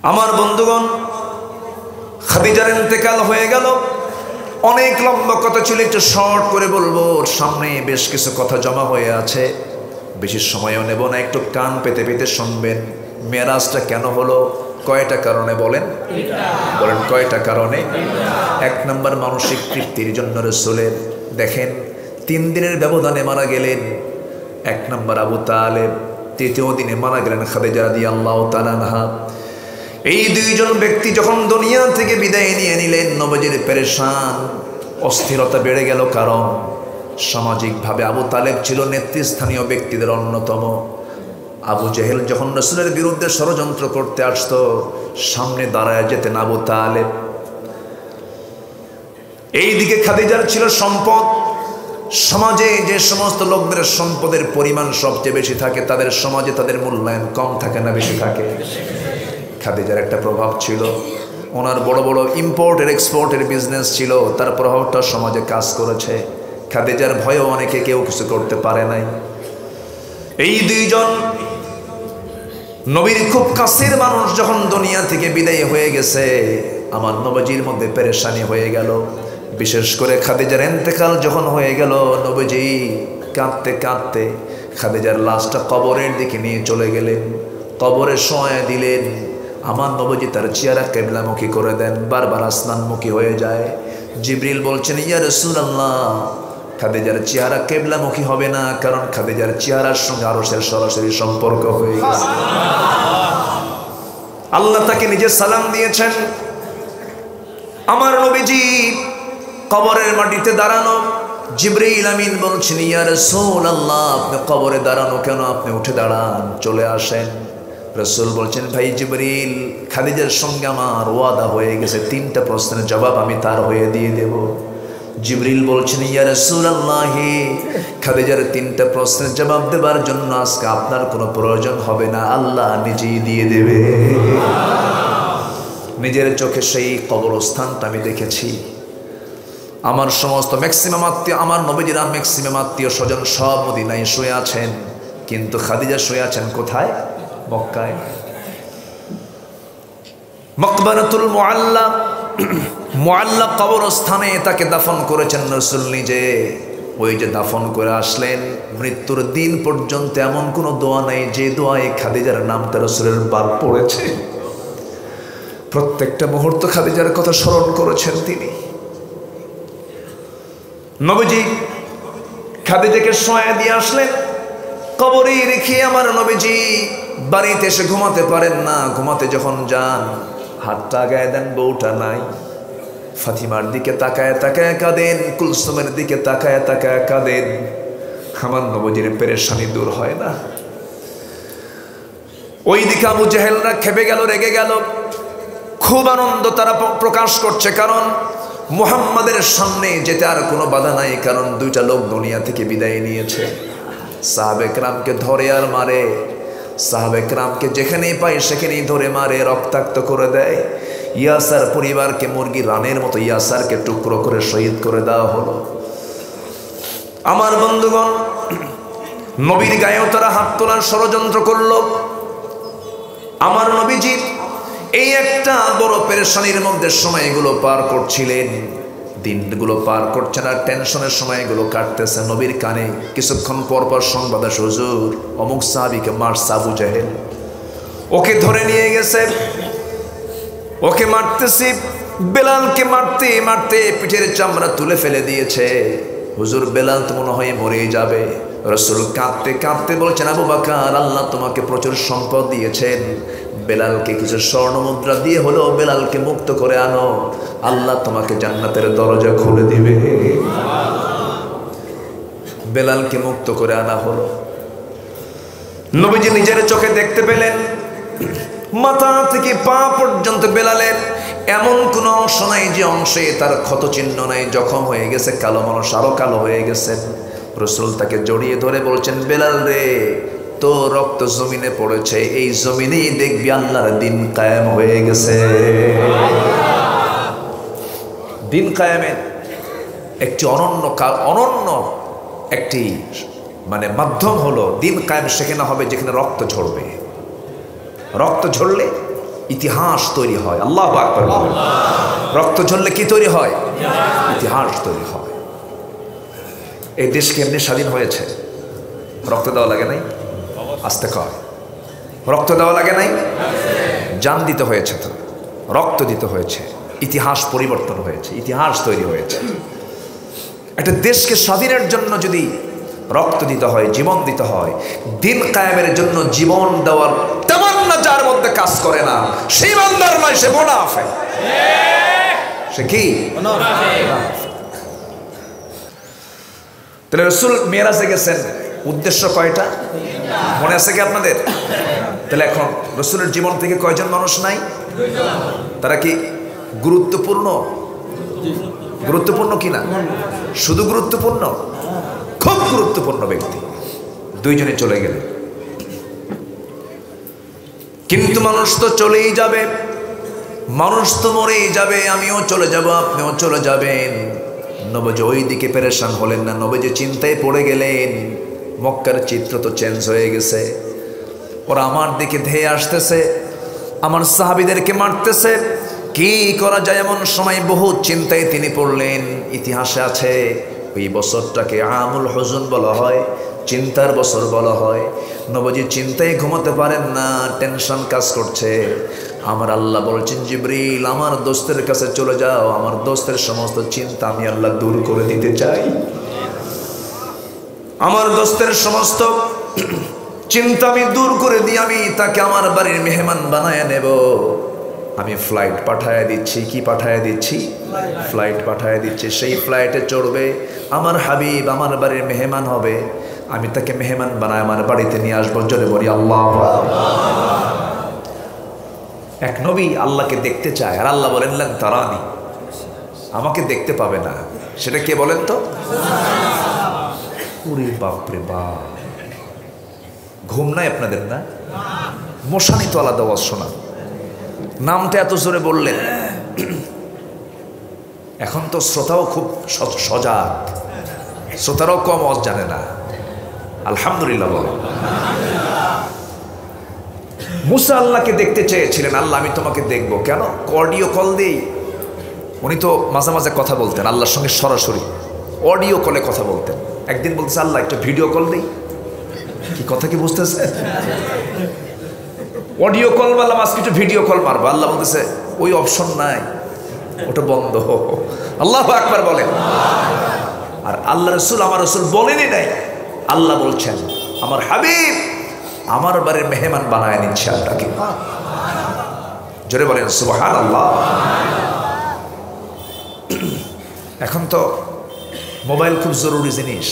আমার বন্ধুগণ, খাদিজার ইন্তেকাল হয়ে গেল। অনেক লম্বা কথা ছিল, একটু শর্ট করে বলবো। সামনে বেশ কিছু কথা জমা হয়ে আছে, বেশি সময়ও নেব না, একটু কান পেতে পেতে শুনবেন। মেরাজটা কেন হলো? কয়টা কারণে বলেন? বলেন কয়টা কারণে? এক নম্বর, মানসিক তৃপ্তির জন্য রাসূলের দেখেন 3 দিনের ব্যবধানে মারা গেলেন। এক নম্বর আবু তালেব, তৃতীয় দিনে মারা গেলেন খাদিজা রাদিয়াল্লাহু তাআলা আনহা। এই দুইজন ব্যক্তি যখন দুনিয়া থেকে বিদায় নিয়ে নিলেন, নবীজির পেরেশান, অস্থিরতা বেড়ে গেল। কারণ সামাজিকভাবে আবু তালেব ছিল নেতৃস্থানীয় ব্যক্তিদের অন্যতম। আবু জেহেল যখন রাসূলের বিরুদ্ধে ষড়যন্ত্র করতে আসতো, সামনে দাঁড়ায় যেতেন আবু তালেব। এইদিকে খাদিজার ছিল সম্পদ। সমাজে যে সমস্ত লোকদের সম্পদের পরিমাণ সবচেয়ে বেশি থাকে, তাদের সমাজে তাদের মূল্যায়ন কম থাকে না বেশি থাকে? খাদিজার একটা প্রভাব ছিল, ওনার বড় বড় ইম্পোর্টের এক্সপোর্টের বিজনেস ছিল, তার প্রভাবটা সমাজে কাজ করেছে। খাদিজার ভয়েও অনেকে কেউ কিছু করতে পারে নাই। এই দুইজন নবীর খুব কাছের মানুষ যখন দুনিয়া থেকে বিদায় হয়ে গেছে, আমার নবীজির মধ্যে পেরেশানি হয়ে গেল। বিশেষ করে খাদিজার ইন্তেকাল যখন হয়ে গেল, নবীজি কাঁদতে কাঁদতে খাদিজার লাশটা কবরের দিকে নিয়ে চলে গেলেন। কবরে শোয়া দিলেন। আমার নবীজি তার চেহারা কিবলামুখী করে দেন, বারবার আসমানমুখী হয়ে যায়। জিবরিল বলছেন, ইয়া রাসূলুল্লাহ, খাদিজার চেহারা কিবলামুখী হবে না, কারণ খাদিজার চেহারার সঙ্গে আরশের সরাসরি সম্পর্ক হয়ে গেছে। আল্লাহ তাকে নিজে সালাম দিয়েছেন। আমার নবীজি কবরের মাটিতে দাঁড়ানো। জিবরিল আমিন বলছেন, ইয়া রাসূলুল্লাহ, আপনি কবরে দাঁড়ানো কেন? আপনি উঠে দাঁড়ান, চলে আসেন। রাসূল বলছেন, ভাই জিবরিল, খাদিজার সঙ্গে আমার ওয়াদা হয়ে গেছে, 3টা প্রশ্নের জবাব আমি তার হয়ে দিয়ে দেব। জিবরিল বলছেন, ইয়া রাসূলুল্লাহ, খাদিজার 3টা প্রশ্নের জবাব দেবার জন্য আজকে আপনার কোনো প্রয়োজন হবে না, আল্লাহ নিজেই দিয়ে দেবে। নিজের চোখে সেই কবরস্থানটা আমি দেখেছি। আমার সমস্ত ম্যাক্সিমাম আত্মীয়, আমার নবীজিরা ম্যাক্সিমাম আত্মীয় স্বজন সব মদিনায় শুয়ে আছেন, কিন্তু খাদিজা শুয়ে আছেন কোথায়? মক্কায়। মকবরাতুল মুআল্লা, মুআল্লা কবরস্থানে তাকে দাফন করেছেন রাসূল নিজে। ওই যে দাফন করে আসলেন, মৃত্যুর দিন পর্যন্ত এমন কোনো দোয়া নাই যে দোয়ায় খাদিজার নামটা রাসূলের বার পড়েছে। প্রত্যেকটা মুহূর্ত খাদিজার কথা স্মরণ করেছেন তিনি। নবীজি খাদিজাকে শোয়া দিয়ে আসলেন, কবরে রেখে আমার নবীজি বাড়িতে এসে ঘুমাতে পারেন না। ঘুমাতে যখন যান, হাতটা গায়ে দেন, বউটা নাই। ফাতিমার দিকে তাকায় তাকায় কাঁদেন, কুলসুমের দিকে তাকায় তাকায় কাঁদেন। আমার নবীজির পেরেশানি দূর হয় না। ওই দিকে আবু জেহেলরা খেপে গেল, রেগে গেল। খুব আনন্দ তারা প্রকাশ করছে, কারণ মুহাম্মাদের সামনে যেতে আর কোনো বাধা নাই, কারণ 2টা লোক দুনিয়া থেকে বিদায় নিয়েছে। সাহাবে কেরামকে ধরে আর মারে, সাহাবে কেরামকে যেখানেই পায় সেখানেই ধরে মারে, রক্তাক্ত করে দেয়। ইয়াসার পরিবারকে মুরগি রানের মতো ইয়াসারকে টুকরো করে শহীদ করে দেওয়া হলো। আমার বন্ধুগণ, নবীর গায়েও তারা হাত তোলার ষড়যন্ত্র করল। আমার নবীজি এই একটা বড় পেরেশানির মধ্যে সময়গুলো পার করছিলেন। দিনগুলো পার করছেন আর টেনশনের সময়গুলো কাটতেছে। নবীর কানে কিছুক্ষণ পর পর সংবাদ আসে, হুজুর অমুক সাহাবীকে মারছে আবু জেহেল, ওকে ধরে নিয়ে গেছে, ওকে মারতেছি। বেলালকে মারতে মারতে পিঠের চামড়া তুলে ফেলে দিয়েছে। হুজুর বেলাল তো মনে হয় মরেই যাবে। রাসূল কাঁদতে কাঁদতে বলছেন, আবু বকর, আল্লাহ তোমাকে প্রচুর সম্পদ দিয়েছেন, বেলালকে কিছু স্বর্ণ মুদ্রা দিয়ে হলো বেলালকে মুক্ত করে আনো, আল্লাহ তোমাকে জান্নাতের দরজা খুলে দিবে। বেলালকে মুক্ত করে আনা হলো। নবীজি নিজের চোখে দেখতে পেলেন, মাথা থেকে পা পর্যন্ত বেলালের এমন কোনো অংশ নাই যে অংশে তার ক্ষত চিহ্ন নাই, জখম হয়ে গেছে, কালো মানুষ আরো কালো হয়ে গেছে। রাসূল তাকে জড়িয়ে ধরে বলছেন, বেলাল রে, তো রক্ত জমিনে পড়েছে, এই জমিনেই দেখবি আল্লাহর দিন কায়েম হয়ে গেছে। দিন কায়েমের একটি অনন্য একটি মাধ্যম হলো দিন কায়েম সেখানে হবে যেখানে রক্ত ঝরবে। রক্ত ঝরলে ইতিহাস তৈরি হয়। আল্লাহু আকবার বলেন। রক্ত ঝরলে কি তৈরি হয়? ইতিহাস তৈরি হয়। এই দেশ কেমনি স্বাধীন হয়েছে? রক্ত দেওয়া লাগে নাই? আস্তে কয়, রক্ত দেওয়া লাগে নাই? জান দিতে হয়েছে, তো রক্ত দিতে হয়েছে, ইতিহাস পরিবর্তন হয়েছে, ইতিহাস তৈরি হয়েছে। একটা দেশকে স্বাধীনের জন্য যদি রক্ত দিতে হয়, জীবন দিতে হয়, দিন কায়েমের জন্য জীবন দেওয়ার তামান্না যার মধ্যে কাজ করে না, সেই বান্দার নয়, সে মুনাফিক। সে কি? তাহলে রাসূল মেরাজে গেছেন, উদ্দেশ্য কয়টা মনে আছে কি আপনাদের? তাহলে এখন রাসূলের জীবন থেকে কয়জন মানুষ নাই? তারা কি গুরুত্বপূর্ণ? গুরুত্বপূর্ণ কিনা? শুধু গুরুত্বপূর্ণ, খুব গুরুত্বপূর্ণ ব্যক্তি। দুইজনে চলে গেলেন, কিন্তু মানুষ তো চলেই যাবে, মানুষ তো মরেই যাবে, আমিও চলে যাব, আপনিও চলে যাবেন। নবীজি ওই দিকে পেরেশান হলেন না, নবীজি চিন্তায় পড়ে গেলেন। মক্কার চিত্র তো চেঞ্জ হয়ে গেছে, ওরা আমার দিকে ধেয়ে আসতেছে, আমার সাহাবীদেরকে মারতেছে, কি করা যায়? এমন সময় বহু চিন্তায় তিনি পড়লেন। ইতিহাসে আছে ওই বছরটাকে আমুল হুজুন বলা হয়, চিন্তার বছর বলা হয়। নবীজি চিন্তায় ঘুমাতে পারেন না, টেনশন কাজ করছে। আমার আল্লাহ বলছেন, জিবরিল আমার দোস্তের কাছে চলে যাও, আমার দোস্তের সমস্ত চিন্তা আমি আল্লাহ দূর করে দিতে চাই। আমার দোস্তের সমস্ত চিন্তা আমি দূর করে দিই, আমি তাকে আমার বাড়ির মেহমান বানায় নেব। আমি ফ্লাইট পাঠায় দিচ্ছি। কি পাঠায় দিচ্ছি? ফ্লাইট পাঠায় দিচ্ছি। সেই ফ্লাইটে চড়বে, আমার হাবিব আমার বাড়ির মেহমান হবে, আমি তাকে মেহমান বানায় আমার বাড়িতে নিয়ে আসবো। জোরে বলি আল্লাহ। এক নবী আল্লাহকে দেখতে চায়, আর আল্লাহ বলেন লান তারানি, আমাকে দেখতে পাবে না। সেটা কে বলেন তো? ওরে বাপরে বাপ, ঘুম নাই আপনাদের? না, মশানি তো আলাদা আওয়াজ শোনা, নামটা এত জোরে বললেন। এখন তো শ্রোতাও খুব সজাগ, শ্রোতারাও কম আওয়াজ জানে না। আলহামদুলিল্লাহ বলে। মুসা আল্লাহকে দেখতে চেয়েছিলেন, আল্লাহ আমি তোমাকে দেখবো। কেন? অডিও কল দেই। উনি তো মাঝে মাঝে কথা বলতেন আল্লাহর সঙ্গে, সরাসরি অডিও কলে কথা বলতেন। একদিন বলতেছে, আল্লাহ একটা ভিডিও কল দেই। কি কথা কি বুঝতেছে? অডিও কল মারলাম, আজকে একটু ভিডিও কল মারবো। আল্লাহ বলতেছে ওই অপশন নাই, ওটা বন্ধ। আল্লাহু আকবার বলেন। আর আল্লাহ রসুল, আমার রসুল বলেনই নাই, আল্লাহ বলছেন আমার হাবিব আমার বাড়ির মেহমান বানায় নিচ্ছে আপনাকে। জোরে বলেন সুবহানাল্লাহ। এখন তো মোবাইল খুব জরুরি জিনিস।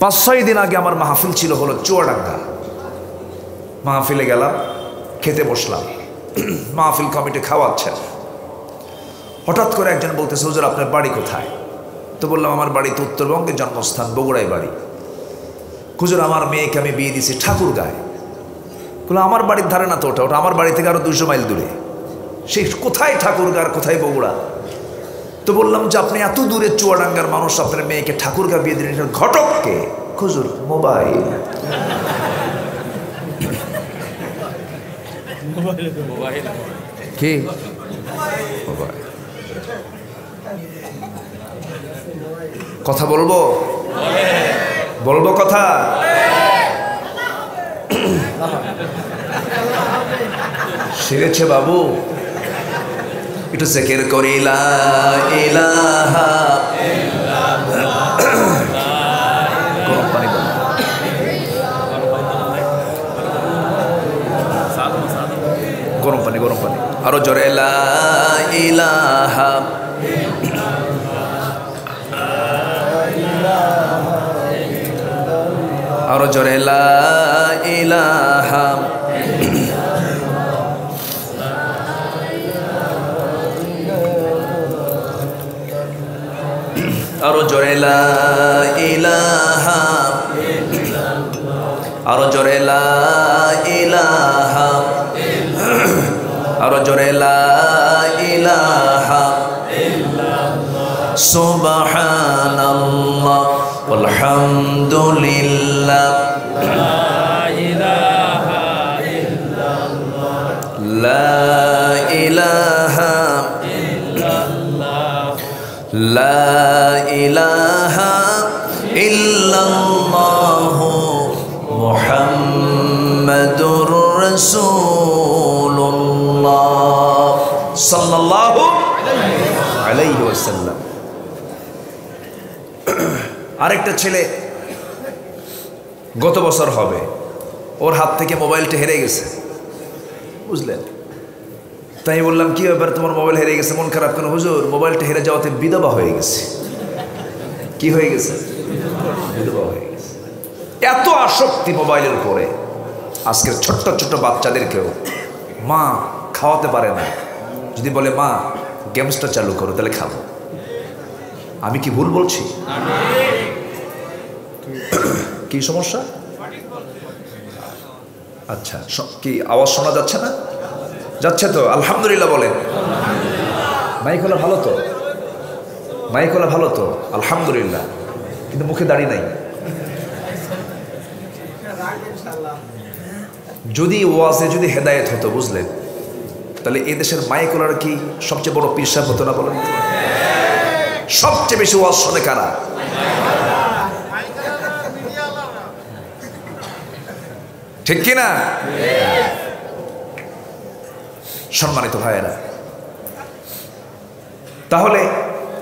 5-6 দিন আগে আমার মাহফিল ছিল, হলো চুয়াডাঙ্গা। মাহফিলে গেলাম, খেতে বসলাম, মাহফিল কমিটি খাওয়াচ্ছেন। হঠাৎ করে একজন বলতেছে, হুজুর আপনার বাড়ি কোথায়? তো বললাম আমার বাড়ি তো উত্তরবঙ্গের, জন্মস্থান বগুড়ায় বাড়ি। হুজুর আমার মেয়েকে আমি বিয়ে দিয়েছি ঠাকুরগাঁয়। বললো আমার বাড়ির ধারে না তো, ওটা ওটা আমার বাড়ি থেকে আরো 200 মাইল দূরে। সেই কোথায় ঠাকুরগাঁর, কোথায় বগুড়া? তো বললাম যে আপনি এত দূরে চুয়াডাঙ্গার মানুষ, আপনার মেয়েকে ঠাকুরগাঁ বিয়ে দিলেন, ঘটককে? হুজুর মোবাইল। কি মোবাইল? কথা বলবো, বলবো কথা। শিখেছে বাবু, একটু জিকির করি লা ইলাহা ইল্লাল্লাহ। গরম পানি দাও, গরম পানি, গরম পানি। আরো জোরে লা ইলাহা, আরো জোরে লা ইলাহা, আরো জোরে লা ইলাহা, আরো জোরে লা ইলাহা, আরো জোরে লা ইলাহা সুবহানাল্লাহ ওয়ালহামদুলিল্লাহ লা ইলাহা ইল্লাল্লাহ লা ইলাহা লা ইলাহা ইল্লাল্লাহু মুহাম্মাদুর রাসূলুল্লাহ সাল্লাল্লাহু আলাইহি ওয়াসাল্লাম। আরেকটা ছেলে গত বছর হবে, ওর হাত থেকে মোবাইলটা হেরে গেছে, বুঝলেন? তাই বললাম কি ব্যাপার, তোমার মোবাইল হেরে গেছে, মন খারাপ কেন? হুজুর, মোবাইলটা হেরে যাওয়াতে বিধবা হয়ে গেছে। কি হয়ে গেছে? বিধবা হয়ে গেছে। এত আসক্তি মোবাইলের উপরে, আজকের ছোট্ট ছোট্ট বাচ্চাদেরকেও মা খাওয়াতে পারে না, যদি বলে মা গেমসটা চালু করো তাহলে খাবো। আমি কি ভুল বলছি? কি সমস্যা? আচ্ছা, কি আওয়াজ শোনা যাচ্ছে না? যাচ্ছে তো, আলহামদুলিল্লাহ বলেন। মাইক হলে ভালো তো, মাইক হলে ভালো তো, আলহামদুলিল্লাহ। কিন্তু মুখে দাড়ি নাই। যদি ওয়াজে যদি হেদায়েত হতো, বুঝলেন, তাহলে এই দেশের মাইকলার কি সবচেয়ে বড় পীর সাহেব হতো না? বলেন, সবচেয়ে বেশি ওয়াজ শোনে কারা? ঠিক কিনা? সম্মানিত ভাইয়েরা, তাহলে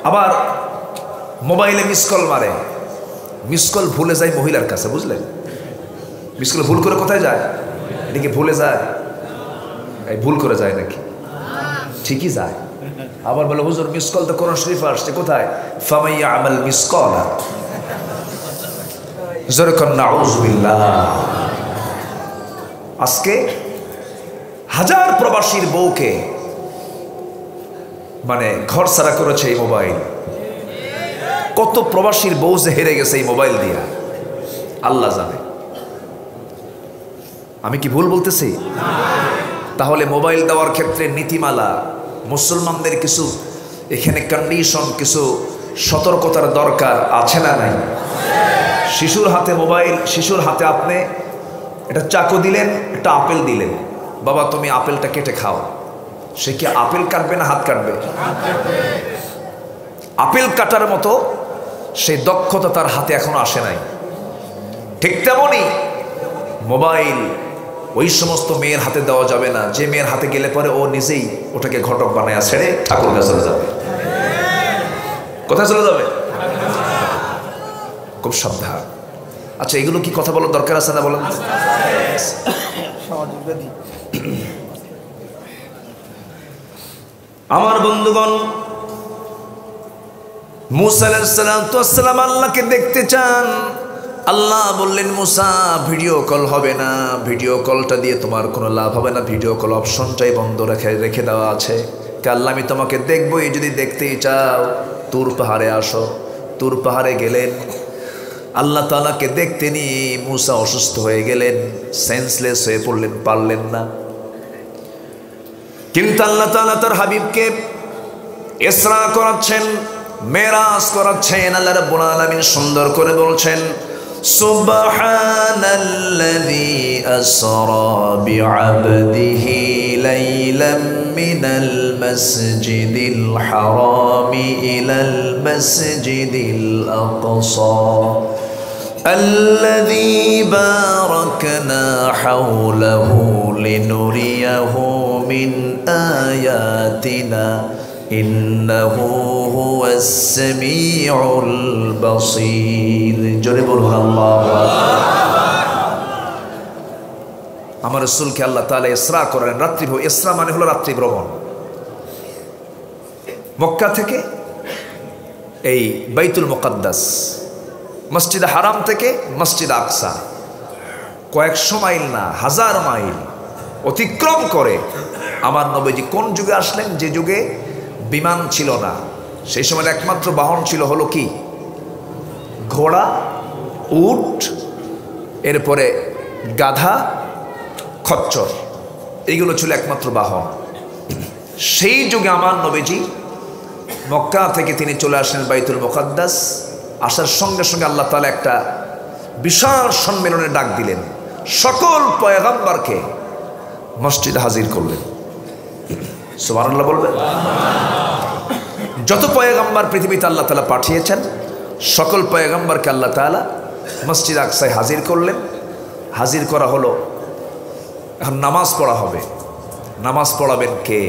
আবার মোবাইলে মিস কল মারে, মিস কল ভুলে যায় মহিলার কাছে, বুঝলেন? মিস কল ভুল করে কোথায় যায়? এটা কি ভুলে যায়? এই ভুল করে যায় নাকি? ঠিকই যায়। আবার বলে হুজুর মিস কল তো কোরআন শরীফে আসছে, কোথায়? ফামাইয়া আমাল মিস কল, জোরে কর নাউযুবিল্লাহ। আজকে হাজার প্রবাসীর বউকে মানে ঘর ছাড়া করেছে এই মোবাইল। কত প্রবাসীর বউ যে হেরে গেছে এই মোবাইল দিয়া, আল্লাহ জানে। আমি কি ভুল বলতেছি? তাহলে মোবাইল দেওয়ার ক্ষেত্রে নীতিমালা, মুসলমানদের কিছু এখানে কন্ডিশন, কিছু সতর্কতার দরকার আছে না নাই? শিশুর হাতে মোবাইল, শিশুর হাতে আপনি এটা চাকু দিলেন, একটা আপেল দিলেন, বাবা তুমি আপেলটা কেটে খাও, সে কি আপেল কাটবে না হাত কাটবে? আপেল কাটার মতো সেই দক্ষতা তার হাতে এখনো আসে নাই। ঠিক তেমনই মোবাইল ওই সমস্ত মেয়ের হাতে দেওয়া যাবে না যে মেয়ের হাতে গেলে পরে ও নিজেই ওটাকে ঘটক বানায় ছেড়ে ঠাকুর কাছে চলে যাবে। কোথায় চলে যাবে? খুব সাবধান। আচ্ছা, এগুলো কি কথা বলার দরকার আছে না বলেন? আমার বন্ধুগণ, মুসা আলাইহিস সালাম আল্লাহকে দেখতে চান। আল্লাহ বললেন মুসা ভিডিও কল হবে না, ভিডিও কলটা দিয়ে তোমার কোনো লাভ হবে না, ভিডিও কল অপশনটাই বন্ধ রেখে দেওয়া আছে। আল্লাহ আমি তোমাকে দেখবো, এই যদি দেখতেই চাও তুর পাহাড়ে আসো। তুর পাহাড়ে গেলেন, আল্লাহ তাআলাকে দেখতে নিয়ে মুসা অসুস্থ হয়ে গেলেন, সেন্সলেস হয়ে পড়লেন, পারলেন না। কিন্তু আল্লাহ তাআলা তার হাবিবকে ইসরা করাচ্ছেন, মেরাজ করাচ্ছেন। আল্লাহ রাব্বুল আলামিন সুন্দর করে বলছেন সুবহানাল্লাযী আসরা বিআবদিহি লাইলাম মিনাল মাসজিদিল হারামি ইলাল মাসজিদিল আকসা الذي باركنا حوله لنريه من آياتنا إنه هو السميع البصير জোরে বলুন আল্লাহু আকবার। আমার রাসূলকে আল্লাহ তাআলা ইসরা করেন, রাত্রি। ইসরা মানে হলো রাত্রি ভ্রমণ। মক্কা থেকে এই বাইতুল মুকাদ্দাস, মসজিদ হারাম থেকে মসজিদ আকসা কয়েকশো মাইল না হাজার মাইল অতিক্রম করে আমার নবীজি কোন যুগে আসলেন? যে যুগে বিমান ছিল না। সেই সময় একমাত্র বাহন ছিল হলো কি? ঘোড়া, উট, এরপরে গাধা, খচ্চর, এইগুলো ছিল একমাত্র বাহন। সেই যুগে আমার নবীজি মক্কা থেকে তিনি চলে আসলেন বাইতুল মুকাদ্দাস। আসার সঙ্গে সঙ্গে আল্লাহ তাআলা একটা বিশাল সম্মেলনের ডাক দিলেন। সকল পয়গম্বরকে মসজিদে হাজির করলেন। সুবহানাল্লাহ বলবেন। যত পয়গম্বর পৃথিবীতে আল্লাহ তাআলা পাঠিয়েছেন সকল পয়গম্বরকে আল্লাহ তাআলা মসজিদ আকসায় হাজির করলেন। হাজির করা হলো, এখন নামাজ পড়া হবে। নামাজ পড়াবেন কে?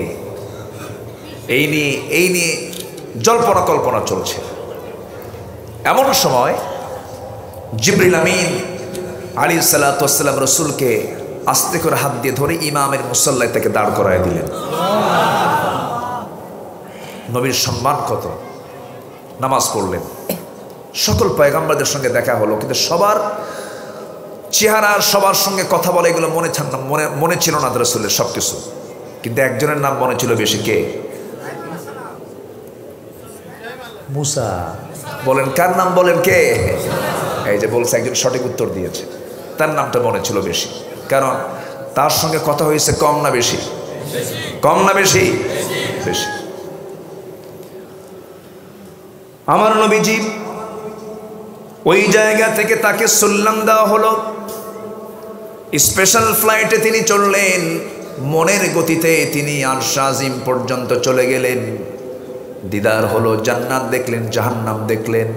এই নিয়ে জল্পনা কল্পনা চলছে। এমন সময় জিবরিল আমিন আলাইহিস সালাতু ওয়াস সালাম রাসূলকে আস্তে করে হাত দিয়ে ধরে ইমামের মুসল্লায় তাকে দাঁড় করায় দিলেন। নবীর সম্মান কত! নামাজ পড়লেন, সকল পয়গম্বরদের সঙ্গে দেখা হলো, কিন্তু সবার চেহারা, সবার সঙ্গে কথা বলে এগুলো মনে ছিল না রাসূলের সব কিছু, কিন্তু একজনের নাম মনে ছিল বেশি। কে? মুসা। বলেন কার নাম? বলেন কে? এই যে বলছে, একজন সঠিক উত্তর দিয়েছে, তার নামটা মনে ছিল বেশি, কারণ তার সঙ্গে কথা হয়েছে কম না বেশি? কম না বেশি? বেশি। আমার নবীজি ওই জায়গা থেকে তাকে সালাম দেওয়া হলো। স্পেশাল ফ্লাইটে তিনি চললেন, মনের গতিতে তিনি আরশ আজিম পর্যন্ত চলে গেলেন। দিদার হলো, জান্নাত দেখলেন, জাহান্নাম দেখলেন,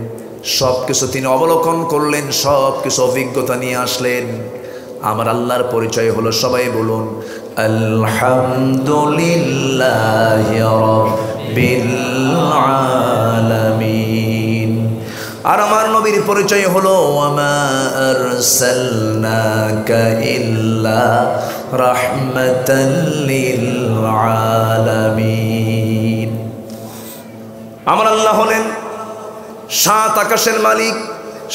সব কিছু তিনি অবলোকন করলেন, সব কিছু অভিজ্ঞতা নিয়ে আসলেন। আমার আল্লাহর পরিচয় হলো, সবাই বলুন আলহামদুলিল্লাহি রাব্বিল আলামিন। আর আমার নবীর পরিচয় হলো ওয়ামা আরসালনাকা ইল্লা রাহমাতাল লিল আলামিন। আমার আল্লাহ হলেন 7 আকাশের মালিক,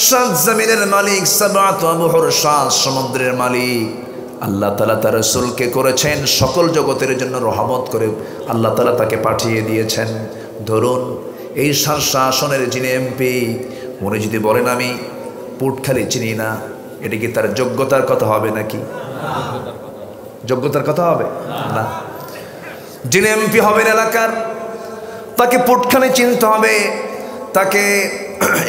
7 জমিনের মালিক, 7 আবহর 7 সমুদ্রের মালিক। আল্লাহ তাআলা তার রাসূলকে করেছেন সকল জগতের জন্য রহমত করে, আল্লাহ তাআলা তাকে পাঠিয়ে দিয়েছেন। ধরুন এই শাসনের যিনি এমপি, উনি যদি বলেন আমি পুটখালি চিনি না, এটা কি তার যোগ্যতার কথা হবে নাকি? যোগ্যতার কথা হবে না। যিনি এমপি হবেন এলাকার, তাকে পুটখালি চিনতে হবে, তাকে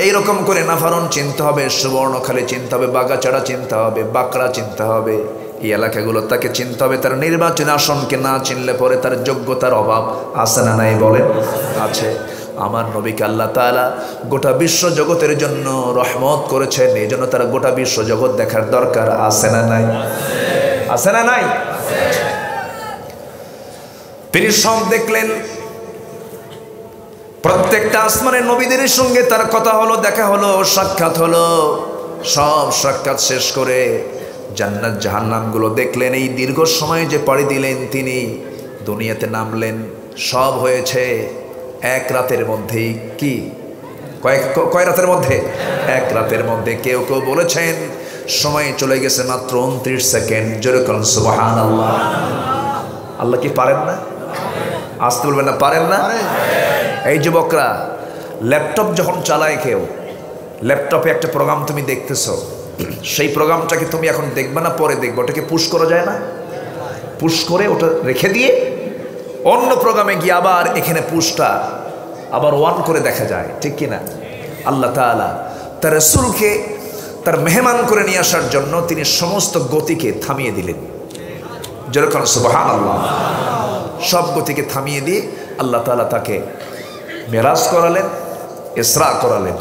এইরকম করে নাফারন চিনতে হবে, সুবর্ণখালী চিনতে হবে, বাগাচাড়া চিনতে হবে, বাঁকড়া চিনতে হবে, এই এলাকাগুলো তাকে চিনতে হবে। তার নির্বাচনী আসনকে না চিনলে পরে তার যোগ্যতার অভাব আছে না নাই? বলেন আছে। আমার নবীকে আল্লাহ তাআলা গোটা বিশ্ব জগতের জন্য রহমত করেছেন, এই জন্য তার গোটা বিশ্ব জগৎ দেখার দরকার আছে না নাই? আছে না নাই? তিনি সব দেখলেন। প্রত্যেকটা আসমানের নবীদের সঙ্গে তার কথা হলো, দেখা হলো, সাক্ষাৎ হলো। সব সাক্ষাৎ শেষ করে জান্নাত জাহান্নামগুলো দেখলেন। এই দীর্ঘ সময় যে পাড়ি দিলেন তিনি, দুনিয়াতে নামলেন, সব হয়েছে এক রাতের মধ্যেই। কি কয় রাতের মধ্যে? এক রাতের মধ্যে। কেউ কেউ বলেছেন সময় চলে গেছে মাত্র 29 সেকেন্ড। যেরকম সুবহানাল্লাহ। আল্লাহ কি পারেন না? আসতে বলবেন না, পারেন না? এই যুবকরা, ল্যাপটপ যখন চালায় কেউ, ল্যাপটপে একটা প্রোগ্রাম তুমি দেখতেছো, সেই প্রোগ্রামটাকে তুমি এখন দেখবে না, পরে দেখবে, ওটাকে পুশ করা যায় না? পুশ করে ওটা রেখে দিয়ে অন্য প্রোগ্রামে গিয়ে আবার এখানে পুশটা আবার অন করে দেখা যায়, ঠিক কিনা? আল্লাহ তাআলা তার রাসূলকে তার মেহমান করে নিয়ে আসার জন্য তিনি সমস্ত গতিকে থামিয়ে দিলেন। যেরকম সুবহানাল্লাহ। সব গতিকে থামিয়ে দিয়ে আল্লাহ তাআলা তাকে মেরাজ করালেন, ইসরা করালেন।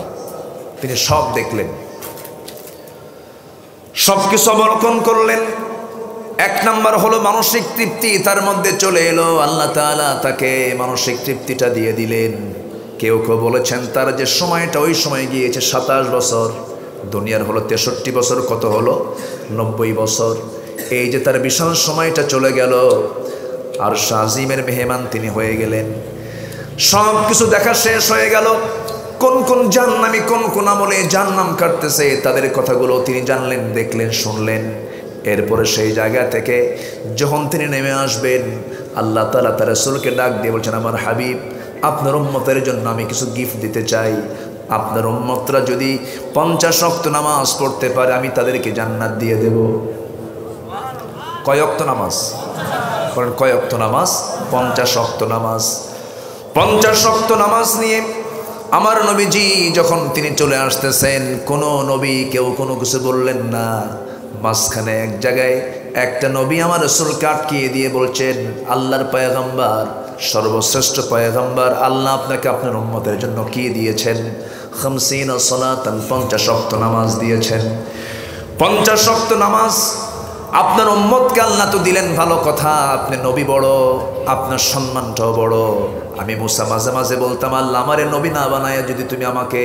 তিনি সব দেখলেন, সব কিছু অবলোকন করলেন। এক নাম্বার হলো মানসিক তৃপ্তি তার মধ্যে চলে এলো। আল্লাহ তাআলা তাকে মানসিক তৃপ্তিটা দিয়ে দিলেন। কেউ কেউ বলেছেন তার যে সময়টা ওই সময় গিয়েছে 27 বছর, দুনিয়ার হলো 63 বছর, কত হলো? 90 বছর। এই যে তার বিশাল সময়টা চলে গেল, আর শাজিমের মেহমান তিনি হয়ে গেলেন। সব কিছু দেখা শেষ হয়ে গেল। কোন কোন জাহান্নামী কোন কোন আমলে জাহান্নাম কাটতেছে তাদের কথাগুলো তিনি জানলেন, দেখলেন, শুনলেন। এরপরে সেই জায়গা থেকে যখন তিনি নেমে আসবেন, আল্লাহ তাআলা তার রাসূলকে ডাক দিয়ে বলছেন, আমার হাবিব, আপনার উম্মতের জন্য আমি কিছু গিফট দিতে চাই। আপনার উম্মতরা যদি 50 ওয়াক্ত নামাজ পড়তে পারে, আমি তাদেরকে জান্নাত দিয়ে দেব। কয় ওয়াক্ত নামাজ? কারণ কয় ওয়াক্ত নামাজ? 50 ওয়াক্ত নামাজ। 50 ওয়াক্ত নামাজ নিয়ে আমার নবীজি যখন তিনি চলে আসতেছেন, কোনো নবী কেউ কোনো কিছু বললেন না। মাঝখানে এক জায়গায় একটা নবী আমার রাসূলকে আটকিয়ে দিয়ে বলছেন, আল্লাহর পয়গম্বর, সর্বশ্রেষ্ঠ পয়গম্বর, আল্লাহ আপনাকে আপনার উম্মতের জন্য কি দিয়েছেন? 50 সালাতান, 50 ওয়াক্ত নামাজ দিয়েছেন। 50 ওয়াক্ত নামাজ আপনার উম্মতকে আল্লাহ তো দিলেন, ভালো কথা, আপনি নবী বড়, আপনার সম্মানটাও বড়। আমি মুসা মাঝে মাঝে বলতাম, আল্লাহ আমারে নবী না বানায় যদি তুমি আমাকে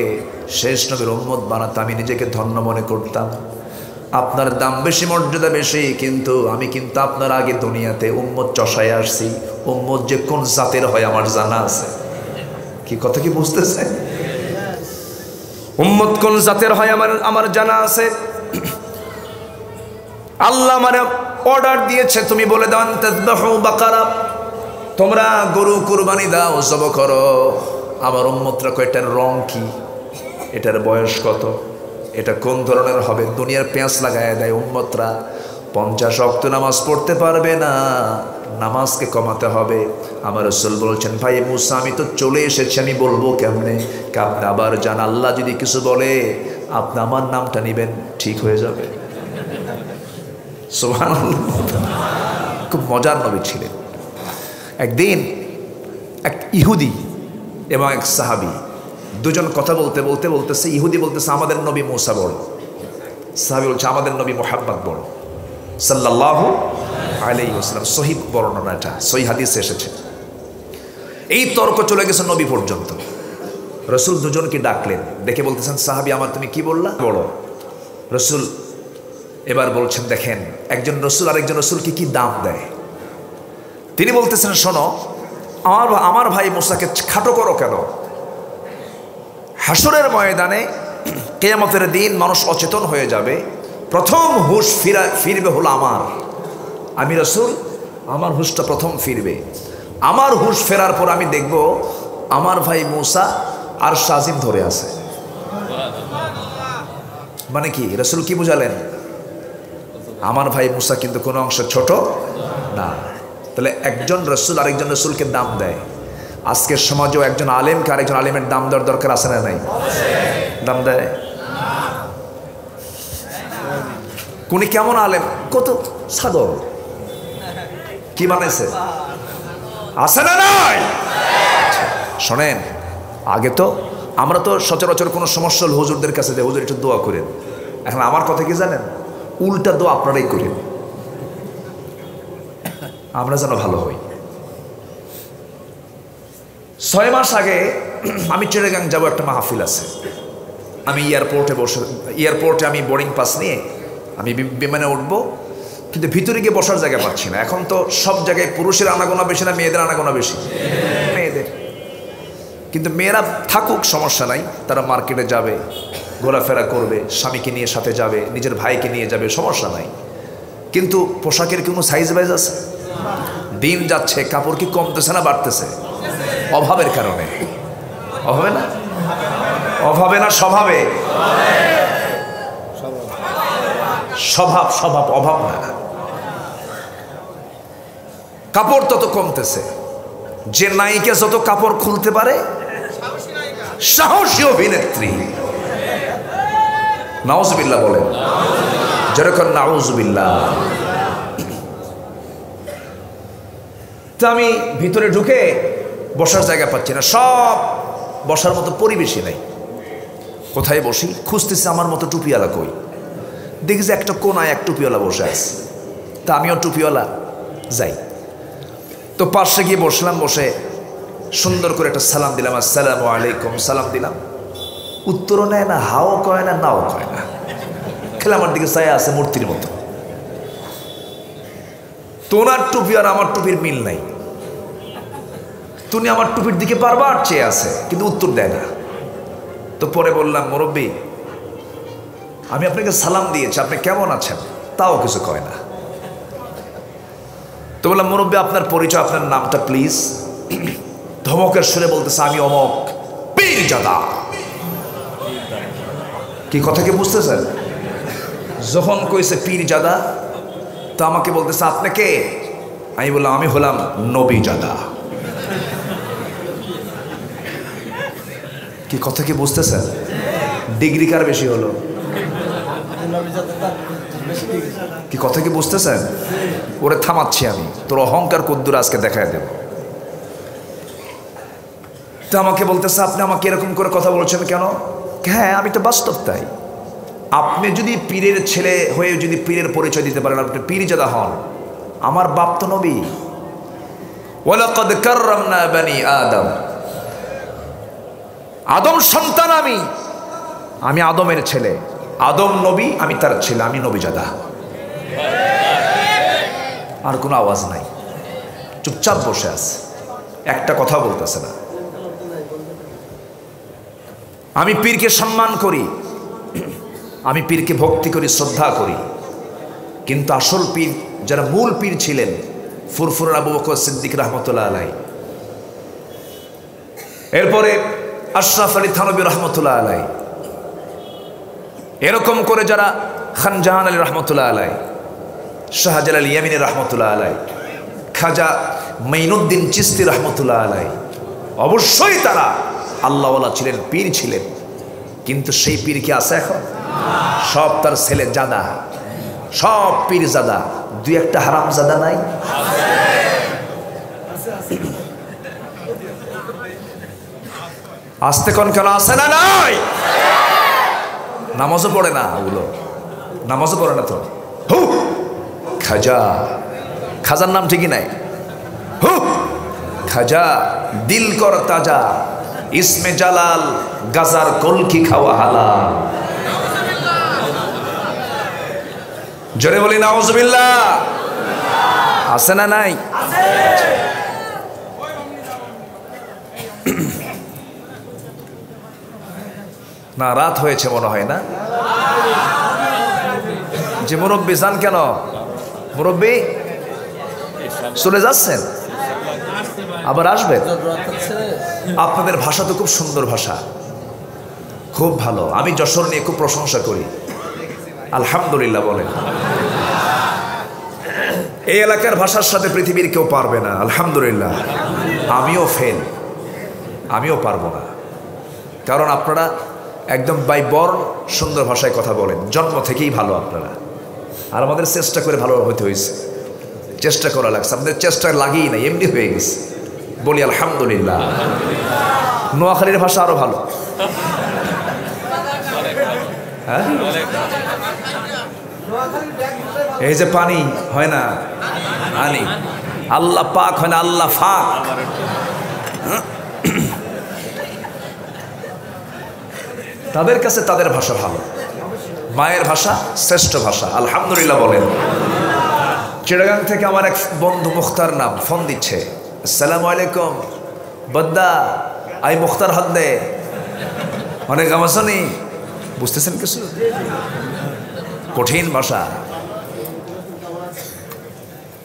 শেষ নবীর উম্মত বানাতে, আমি নিজেকে ধন্য মনে করতাম। আপনার দাম বেশি, মর্যাদা বেশি, কিন্তু আমি কিন্তু আপনার আগে দুনিয়াতে উম্মত চষায় আসছি। উম্মত যে কোন জাতের হয় আমার জানা আছে। কি কথা কি বুঝতেছে? উম্মত কোন জাতের হয় আমার জানা আছে। আল্লাহ আমারে অর্ডার দিয়েছে, তুমি বলে দাও তাযবাহু বাকারা, তোমরা গরু কুরবানি দাও, জব করো। আমার উম্মতরা কয়টার রং কি, এটার বয়স কত, এটা কোন ধরনের হবে, দুনিয়ার পেঁয়াজ লাগায় দেয় উম্মতরা। 50 ওয়াক্ত নামাজ পড়তে পারবে না, নামাজকে কমাতে হবে। আমার রাসূল বলছেন, ভাই মুসা আমি তো চলে এসেছি, আমি বলবো কেমনে? আপনি আবার যান, আল্লাহ যদি কিছু বলে আপনি আমার নামটা নেবেন, ঠিক হয়ে যাবে। সুবহানাল্লাহ। খুব মজার নবী ছিলেন। একদিন এক ইহুদি এবং এক সাহাবী দুজন কথা বলতে বলতে বলতেছে, ইহুদি বলতেছে আমাদের নবী মুসা বড়, সাহাবী বলছে আমাদের নবী মুহাম্মদ বড় সাল্লাল্লাহু আলাইহি ওয়াসাল্লাম। সহিহ বর্ণনা, এটা সহিহ হাদিসে এসেছে। এই তর্ক চলে গেছে নবী পর্যন্ত। রাসূল দুজনকে ডাকলেন, ডেকে বলতেছেন, সাহাবী আমার তুমি কি বললা? বড়। রাসূল এবার বলছেন, দেখেন একজন রাসূল আরেকজন রাসূলকে কি দাম দেয়। তিনি বলতেছেন, শোনো, আমার ভাই মুসাকে খাটো করো কেন? হাসরের ময়দানে কিয়ামতের দিন মানুষ অচেতন হয়ে যাবে, প্রথম হুঁশ ফিরবে হলো আমার। আমি রাসূল, আমার হুঁশটা প্রথম ফিরবে। আমার হুঁশ ফেরার পর আমি দেখব আমার ভাই মুসা আর শাজিম ধরে আছে। মানে কি রাসূল কি বুঝালেন? আমার ভাই মুসা কিন্তু কোনো অংশ ছোট না। তাহলে একজন রাসূল আরেকজন রাসূলকে দাম দেয়। আজকের সমাজেও একজন আলেমকে আরেকজন আলেমের দাম দেওয়ার দরকার আছে না নাই? দাম দেয়। কোনি কেমন আলেম, কত সাদর, কি বানাইছে, আছে না নাই? শোনেন, আগে তো আমরা তো সচরাচর কোনো সমস্যা হলে হুজুরদের কাছে যাই, হুজুর একটু দোয়া করেন। এখন আমার কথা কি জানেন, উল্টা দোয়া আপনারাই করেন, আমরা যেন ভালো হই। 6 মাস আগে আমি চিটাগাং যাবো, একটা মাহফিল আছে। আমি এয়ারপোর্টে আমি বোর্ডিং পাস নিয়ে আমি বিমানে উঠবো, কিন্তু ভিতরে গিয়ে বসার জায়গা পাচ্ছি না। এখন তো সব জায়গায় পুরুষের আনাগোনা বেশি না মেয়েদের আনাগোনা বেশি? মেয়েদের। কিন্তু মেয়েরা থাকুক, সমস্যা নাই, তারা মার্কেটে যাবে, ঘোরাফেরা করবে, স্বামীকে নিয়ে সাথে যাবে, নিজের ভাইকে নিয়ে যাবে, সমস্যা নাই। কিন্তু পোশাকের কোনো সাইজ বাইজ আছে? দিন যাচ্ছে, কাপড় কি কমতেছে না বাড়তেছে? অভাবের কারণে। অভাবে না, অভাবে না স্বভাবে? স্বভাব, স্বভাব, অভাব না। কাপড় তত কমতেছে। যে নায়িকা যত কাপড় খুলতে পারে, সাহসী অভিনেত্রী। নাউজুবিল্লাহ বলেন, যেরকম নাউজুবিল্লাহ। তো আমি ভিতরে ঢুকে বসার জায়গা পাচ্ছি না, সব বসার মতো পরিবেশই নাই। কোথায় বসি খুঁজতেছি, আমার মতো টুপিওয়ালা কই। দেখি যে একটা কোনায় এক টুপিওয়ালা বসে আছে, তা আমিও টুপিওয়ালা যাই। তো পাশে গিয়ে বসলাম, বসে সুন্দর করে একটা সালাম দিলাম, আসসালামু আলাইকুম, সালাম দিলাম। উত্তরও নেয় না, হাও কয় না, নাও কয় না, খেলে আমার দিকে চায় আছে মূর্তির মতো। তোনার টুপি আর আমার টুপির মিল নাই। তুমি আমার টুপির দিকে বারবার চেয়ে আছে, কিন্তু উত্তর দেয় না। তো পরে বললাম, মুরব্বী আমি আপনাকে সালাম দিয়েছি, আপনি কেমন আছেন? তাও কিছু কয় না। তো বললাম, মুরব্বী আপনার পরিচয়, আপনার নামটা প্লিজ। ধমকের সুরে বলতেছে, আমি অমক পীরজাদা। কি কথা কি বুঝতেছেন? যখন কইছে পীরজাদা, তো আমাকে বলতেছে, আপনি কে? আমি বললাম, আমি হলাম নবীজাদা। কি কথা কি বুঝতেছেন? ডিগ্রি কার বেশি হলো? কি কথা কি বুঝতেছেন? ওরে থামাচ্ছি আমি, তোর অহংকার কদ্দুর আজকে দেখায় দেব। তো আমাকে বলতেছে আপনি আমাকে এরকম করে কথা বলছেন কেন? হ্যাঁ আমি তো বাস্তব তাই। আপনি যদি পীরের ছেলে হয়ে যদি পীরের পরিচয় দিতে পারেন, আপনি পীরজাদা হন। আমার বাপ তো নবী, ওয়ালাকাদ কাররামনা বানি আদম, আদম সন্তান আমি আদমের ছেলে, আদম নবী, আমি তার ছেলে, আমি নবীজাদা। আর কোনো আওয়াজ নাই, চুপচাপ বসে আছে, একটা কথা বলতেছে না। আমি পীরকে সম্মান করি, আমি পীরকে ভক্তি করি, শ্রদ্ধা করি, কিন্তু আসল পীর যারা মূল পীর ছিলেন, ফুরফুর আবু বকর সিদ্দিক রহমতুল্লাহ আলাই, এরপরে আশরাফ আলী থানবী রহমতুল্লাহ আলাই, এরকম করে যারা খান জাহান আলী রহমতুল্লাহ আলাই, শাহজালাল ইয়ামিনী রহমতুল্লাহ আলাই, খাজা মাইনুদ্দিন চিস্তি রহমতুল্লাহ আলাই, অবশ্যই তারা আল্লাহওয়ালা ছিলেন, পীর ছিলেন, কিন্তু সেই পীর কি আছে এখন? সব তার ছেলে জাদা, সব পীর জাদা, দুই একটা হারাম জাদা নাই? আসতে কোন কেন আছে না? নাই, নামাজও পড়ে না, ওগুলো নামাজও পড়ে না তো। হু খাজা, খাজার নাম ঠিকই নাই। হু খাজা দিল কর তাজা, ইসমে জালাল গাজার কলকি খাওয়া হালাল। জোরে বলি নাউজুবিল্লাহ। আছে না নাই? না রাত হয়েছে মনে হয় না? যে মুরব্বী যান কেন? মুরব্বী চলে যাচ্ছেন, আবার আসবেন? আপনাদের ভাষা তো খুব সুন্দর ভাষা, খুব ভালো। আমি যশোর নিয়ে খুব প্রশংসা করি, আলহামদুলিল্লাহ বলেন। এই এলাকার ভাষার সাথে পৃথিবীর কেউ পারবে না, আলহামদুলিল্লাহ। আমিও ফেল, আমিও পারবো না, কারণ আপনারা একদম বাই বর্ণ সুন্দর ভাষায় কথা বলেন, জন্ম থেকেই ভালো আপনারা। আর আমাদের চেষ্টা করে ভালো হতে হয়েছে, চেষ্টা করা লাগছে, আমাদের চেষ্টা লাগিয়ে নাই, এমনি হয়ে গেছে, বলি আলহামদুলিল্লাহ। নোয়াখালীর ভাষা আরো ভালো। হ্যাঁ এই যে পানি হয় না আনি, আল্লাহ পাক হয় না আল্লাহ ফাক। তাদের কাছে তাদের ভাষা ভালো, মায়ের ভাষা শ্রেষ্ঠ ভাষা, আলহামদুলিল্লাহ বলেন। চিড়াগাং থেকে আমার এক বন্ধু মুখতার নাম ফোন দিচ্ছে, আসসালামু আলাইকুম বদ্দা, আই মুখতার হাত দে, অনেক গামাসানি, বুঝতেছেন কিছু? কঠিন ভাষা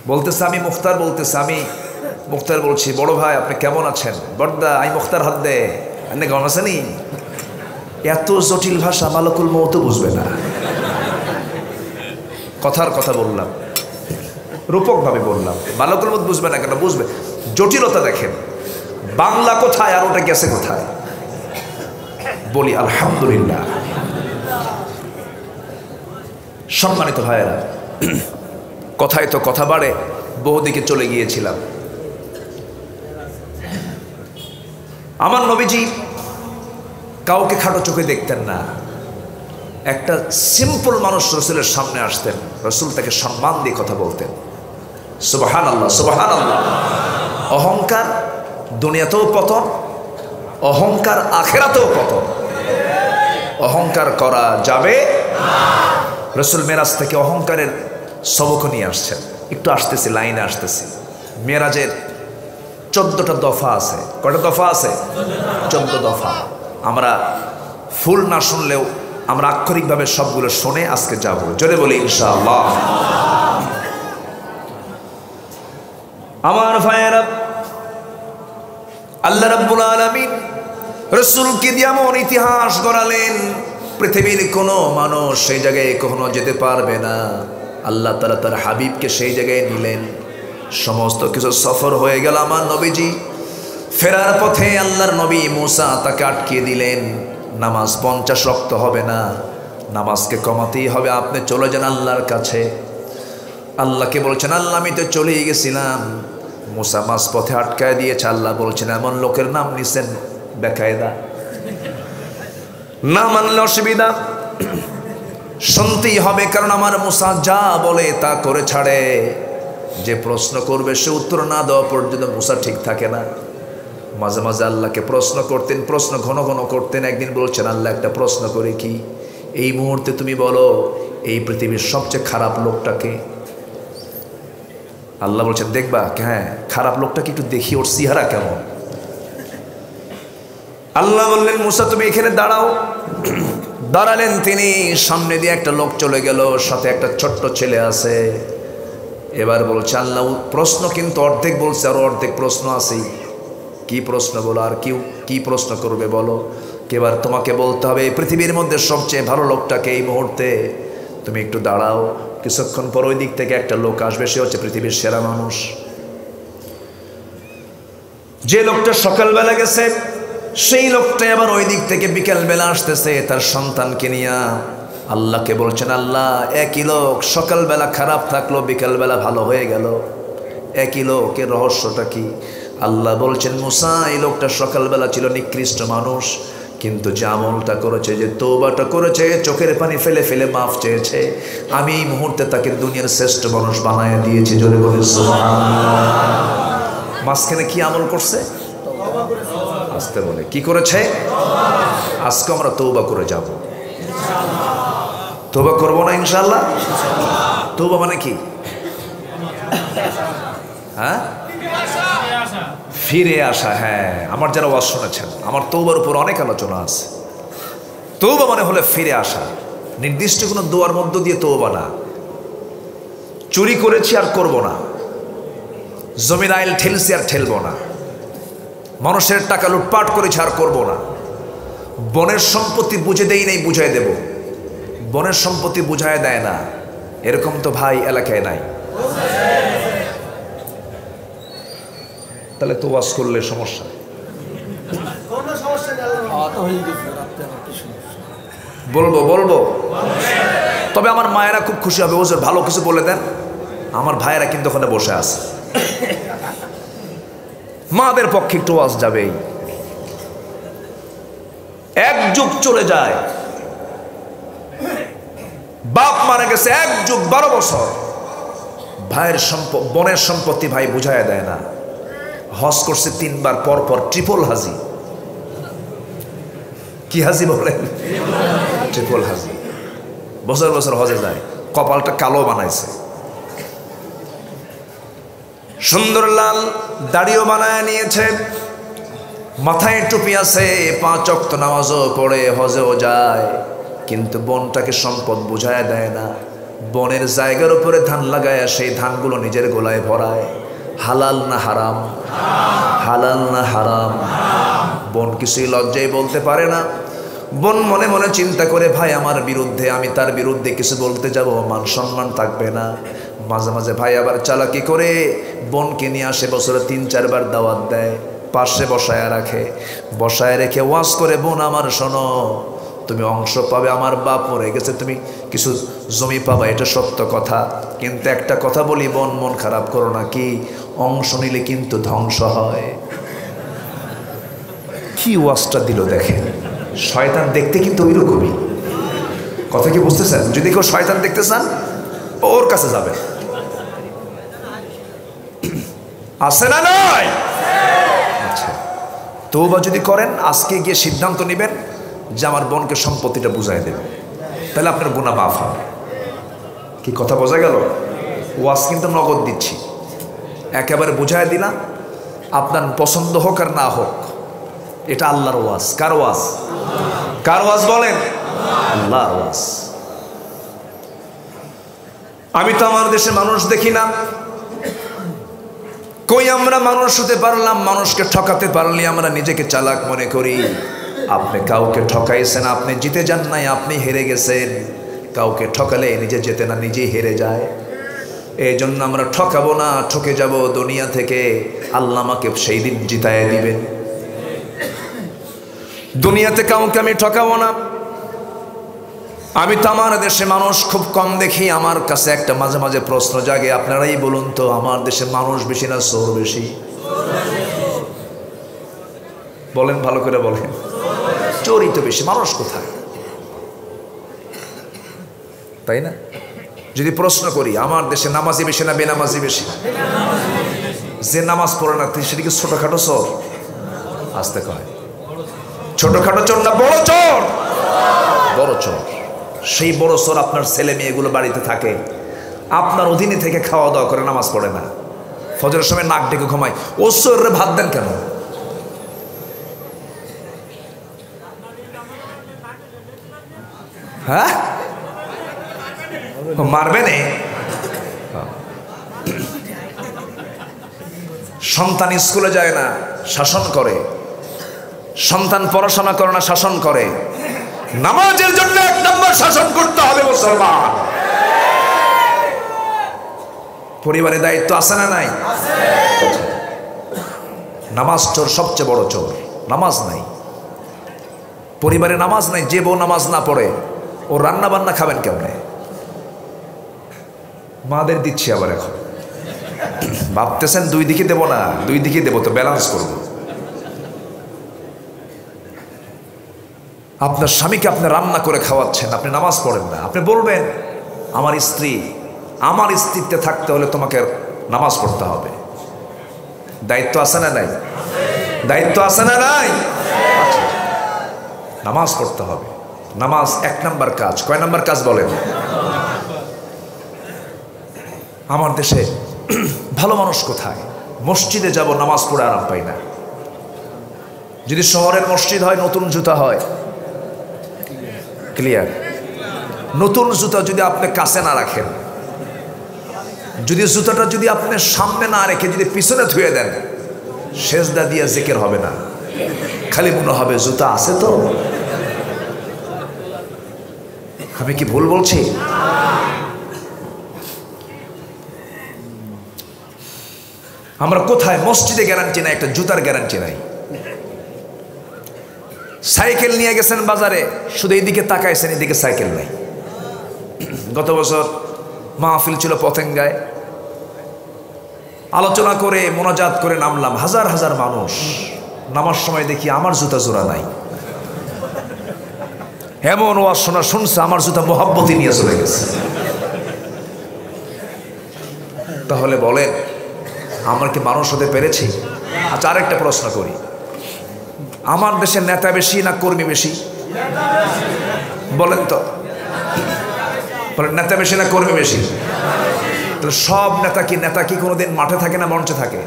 বলতেছে, আমি মুখতার বলতেছে, আমি মুখতার বলছি, বড় ভাই আপনি কেমন আছেন? বদ্দা আই মুখতার হাত দে, অনেক গামাসানি। এত জটিল ভাষা মালাকুল মউত বুঝবে না। কথার কথা বললাম, রূপকভাবে বললাম, মালাকুল মউত বুঝবে না কেন? বুঝবে। জটিলতা দেখেন, বাংলা কোথায় আর ওটা গেছে কোথায়? বলি আলহামদুলিল্লাহ। সম্মানিত ভাইয়েরা, কথায় তো কথা বাড়ে, বহুদিকে চলে গিয়েছিলাম। আমার নবীজি কাউকে খাটো চোখে দেখতেন না। একটা সিম্পল মানুষ রসুলের সামনে আসতেন, রসুল তাকে সম্মান দিয়ে কথা বলতেন। সুবহানাল্লাহ, সুবহানাল্লাহ। অহংকার দুনিয়াতেও পতন, অহংকার আখেরাতেও পতন। অহংকার করা যাবে না। রসুল মেরাজ থেকে অহংকারের সবক নিয়ে আসছেন। একটু আসতেছি, লাইনে আসতেছি। মেরাজের 14টা দফা আছে। কয়টা দফা আছে? 14 দফা। আমরা ফুল না শুনলেও আমরা আক্ষরিকভাবে সবগুলো শুনে আজকে যাব। জোরে বলি ইনশাআল্লাহ। আমার ভাইয়েরা, আল্লাহ রাব্বুল আলামিন রাসূলকে দিয়ে এমন ইতিহাস গড়ালেন, পৃথিবীর কোনো মানুষ সেই জায়গায় কখনো যেতে পারবে না। আল্লাহ তাআলা তার হাবিবকে সেই জায়গায় নিলেন। সমস্ত কিছু সফর হয়ে গেল। আমার নবীজি ফেরার পথে আল্লাহর নবী মুসা তাকে আটকিয়ে দিলেন, নামাজ 50 ওয়াক্ত হবে না, নামাজকে কমাতেই হবে, আপনি চলে যান আল্লাহর কাছে। আল্লাহকে বলছেন, আল্লাহ আমি তো চলেই গেছিলাম, মুসা মাঝ পথে আটকায় দিয়েছে। আল্লাহ বলছেন, এমন লোকের নাম নিছেন বেকায়দা, না মানলে অসুবিধা, শুনতেই হবে, কারণ আমার মুসা যা বলে তা করে ছাড়ে। যে প্রশ্ন করবে সে উত্তর না দেওয়া পর্যন্ত মুসা ঠিক থাকে না। মাঝে মাঝে আল্লাহকে প্রশ্ন করতেন, প্রশ্ন ঘন ঘন করতেন। একদিন বলছেন, আল্লাহ একটা প্রশ্ন করে কি, এই মুহূর্তে তুমি বলো এই পৃথিবীর সবচেয়ে খারাপ লোকটাকে। আল্লাহ বলছেন, দেখবা? হ্যাঁ, খারাপ লোকটাকে একটু দেখি, ওর চেহারা কেমন। আল্লাহ বললেন, মুসা তুমি এখানে দাঁড়াও। দাঁড়ালেন তিনি, সামনে দিয়ে একটা লোক চলে গেল, সাথে একটা ছোট্ট ছেলে আছে। এবার বলছে আল্লাহ, প্রশ্ন কিন্তু অর্ধেক বলছে, আর অর্ধেক প্রশ্ন আছেই। কি প্রশ্ন বলো, আর কি প্রশ্ন করবে বলো? এবার তোমাকে বলতে হবে এই পৃথিবীর মধ্যে সবচেয়ে ভালো লোকটাকে। এই মুহূর্তে তুমি একটু দাঁড়াও, কিছুক্ষণ পর ওই দিক থেকে একটা লোক আসবে, সে হচ্ছে পৃথিবীর সেরা মানুষ। যে লোকটা সকালবেলা গেছে সেই লোকটা আবার ওই দিক থেকে বিকালবেলা আসতেছে তার সন্তানকে নিয়ে। আল্লাহকে বলছেন, আল্লাহ একই লোক সকালবেলা খারাপ থাকলো, বিকালবেলা ভালো হয়ে গেল, একই লোকের রহস্যটা কি? আল্লাহ বলছেন, মুসা এই লোকটা সকালবেলা ছিল নিকৃষ্ট মানুষ, কিন্তু যে আমলটা করেছে, যে তওবাটা করেছে, চোখের পানি ফেলে ফেলে মাফ চেয়েছে, আমি এই মুহূর্তে তাকে দুনিয়ার শ্রেষ্ঠ মানুষ বানায় দিয়েছি। জোরে বলে সুবহানাল্লাহ। মাঝখানে কি আমল করছে? আসতে বলে কি করেছে? আজকে আমরা তওবা করে যাব। তওবা করবো না ইনশাআল্লাহ? তওবা মানে কি? হ্যাঁ, ফিরে আসা। হ্যাঁ, আমার যারা ওয়াজ শুনেছেন, আমার তওবার উপর অনেক আলোচনা আছে। তওবা মানে হলে ফিরে আসা, নির্দিষ্ট কোনো দোয়ার মধ্য দিয়ে তওবা না। চুরি করেছি আর করব না, জমির আইল ঠেলছি আর ঠেলবো না, মানুষের টাকা লুটপাট করেছি আর করব না, বনের সম্পত্তি বুঝে দেই নাই বুঝাই দেব, বনের সম্পত্তি বুঝায় দেয় না, এরকম তো ভাই এলাকায় নাই। তাহলে তো ওয়াজ করলে সমস্যা। বলবো তবে আমার মায়েরা খুব খুশি হবে, ওজোর ভালো কিছু বলে দেন। আমার ভাইয়েরা কিন্তু ওখানে বসে আছে, মাদের পক্ষে একটু ওয়াজ যাবেই। এক যুগ চলে যায়, বাপ মারা গেছে, এক যুগ 12 বছর, ভাইয়ের বনের সম্পত্তি ভাই বুঝায় দেয় না। হজ করছে 3 বার, পর পর ট্রিপল হাজি। কি হাজি বলেন? ট্রিপল হাজি। বছর বছর হজে যায়, কপালটা কালো বানাইছে, সুন্দর লাল দাড়িও বানায় নিয়েছে, মাথায় টুপি আছে, 5 ওয়াক্ত নামাজও পড়ে, হজেও যায়, কিন্তু বনটাকে সম্পদ বুঝায় দেয় না। বনের জায়গার উপরে ধান লাগায়, সেই ধানগুলো নিজের গোলায় ভরায়। হালাল না হারাম? হালাল না হারাম? বোন কিছুই লজ্জায় বলতে পারে না। বোন মনে মনে চিন্তা করে, ভাই আমার বিরুদ্ধে, আমি তার বিরুদ্ধে কিছু বলতে যাব, মান সম্মান থাকবে না। মাঝে মাঝে ভাই আবার চালাকি করে বোনকে নিয়ে আসে, বছরে 3-4 বার দাওয়াত দেয়, পাশে বসায় রাখে, বসায় রেখে ওয়াজ করে, বোন আমার শোনো, তুমি অংশ পাবে, আমার বাপ মরে গেছে, তুমি কিছু জমি পাবা, এটা সত্য কথা, কিন্তু একটা কথা বলি বোন, মন খারাপ করো না, কি অংশ নিলে কিন্তু ধ্বংস হয়। কি ওয়াজটা দিল দেখেন। শয়তান দেখতে কিন্তু ওইরকমই, কথা কি বুঝতেছেন? যদি কেউ শয়তান দেখতে চান ওর কাছে যাবে, আছে না নয়? আচ্ছা, তওবা যদি করেন, আজকে গিয়ে সিদ্ধান্ত নেবেন যে আমার বোনকে সম্পত্তিটা বুঝাই দেবে, তাহলে আপনার গুনাহ মাফ হবে। কি কথা বোঝা গেল? ওয়াজ কিন্তু নগদ দিচ্ছি, একেবারে বুঝাই দিলাম, আপনার পছন্দ হোক আর না হোক, এটা আল্লাহর ওয়াজ। কার ওয়াজ? কার ওয়াজ বলেন? আল্লাহর ওয়াজ। আমি তো আমার দেশে মানুষ দেখি না, কই আমরা মানুষ হতে পারলাম? মানুষকে ঠকাতে পারলে আমরা নিজেকে চালাক মনে করি। আপনি কাউকে ঠকাইছেন, আপনি জিতে যান নাই, আপনি হেরে গেছেন। কাউকে ঠকালে নিজে যেতে না, নিজেই হেরে যায়। এই জন্য আমরা ঠকাবো না, ঠকে যাব দুনিয়া থেকে, আল্লাহ আমাকে সেই দিন জিতায় দিবেন। দুনিয়াতে কাউকে আমি ঠকাবো না। আমি তো আমার দেশে মানুষ খুব কম দেখি। আমার কাছে একটা মাঝে মাঝে প্রশ্ন জাগে, আপনারাই বলুন তো, আমার দেশে মানুষ বেশি না চোর বেশি? বলেন, ভালো করে বলেন। চোরই তো বেশি, মানুষ কোথায়? তাই না? যদি প্রশ্ন করি, আমার দেশে নামাজি বেশি না বেনামাজি বেশি? যে নামাজ পড়ে না সেটা কি ছোটখাটো চোর? আসতে কয়, ছোটখাটো চোর না বড় চোর? বড় চোর। সেই বড় চোর আপনার ছেলে মেয়েগুলো বাড়িতে থাকে, আপনার অধীনে থেকে খাওয়া দাওয়া করে, নামাজ পড়ে না, ফজরের সময় নাক ডেকে ঘুমায়। ও চোরে ভাত দেন কেন? হ্যাঁ, মারবে না? সন্তান স্কুলে যায় না, শাসন করে। সন্তান পড়াশোনা করে না, শাসন করে। নামাজের জন্য এক নম্বর শাসন করতে হবে মুসলমান। পরিবারের দায়িত্ব আছে না নাই? নামাজ চোর, সবচেয়ে বড় চোর। নামাজ নাই, পরিবারে নামাজ নাই। যে বউ নামাজ না পড়ে ও রান্না বান্না খাবেন কেমনে? মাদের দিচ্ছি আবার। এখন ভাবতেছেন দুই দিকে দেবো না? দুই দিকে দেবো তো, ব্যালেন্স করবো। আপনার স্বামীকে আপনি রান্না করে খাওয়াচ্ছেন, আপনি নামাজ পড়েন না। আপনি বলবেন, আমার স্ত্রী, আমার স্ত্রীতে থাকতে হলে তোমাকে নামাজ পড়তে হবে। দায়িত্ব আছে না নাই? দায়িত্ব আছে না নাই? নামাজ পড়তে হবে। নামাজ এক নাম্বার কাজ। কয় নাম্বার কাজ বলেন? আমার দেশে ভালো মানুষ কোথায়? মসজিদে যাব, নামাজ পড়ে আরাম পাই না। যদি শহরের মসজিদ হয়, নতুন জুতা হয়, ক্লিয়ার। নতুন জুতা যদি আপনি কাছে না রাখেন, যদি জুতাটা যদি আপনি সামনে না রেখে যদি পিছনে ধুয়ে দেন, সেজদা দিয়ে জিকির হবে না, খালি মনে হবে জুতা আছে তো। আমি কি ভুল বলছি? আমরা কোথায়? মসজিদে গ্যারান্টি নাই, একটা জুতার গ্যারান্টি নাই। সাইকেল নিয়ে গেছেন বাজারে, শুধু এইদিকে তাকাইছেন, এদিকে সাইকেল নাই। গত বছর মাহফিল ছিল পতেঙ্গায়, আলোচনা করে মোনাজাত করে নামলাম, হাজার হাজার মানুষ। নামার সময় দেখি আমার জুতা জোড়া নাই। এমন ওয়াজ শোনা শুনছে, আমার জুতা মোহাব্বতই নিয়ে চলে গেছে। তাহলে বলেন, আমরা কি মানুষ হতে পেরেছি? আচ্ছা, আরেকটা প্রশ্ন করি, আমার দেশে নেতা বেশি না কর্মী বেশি? বলেন তো, বলেন, নেতা বেশি না কর্মী বেশি? তাহলে সব নেতা কি কোনোদিন মাঠে থাকে না মঞ্চে থাকে?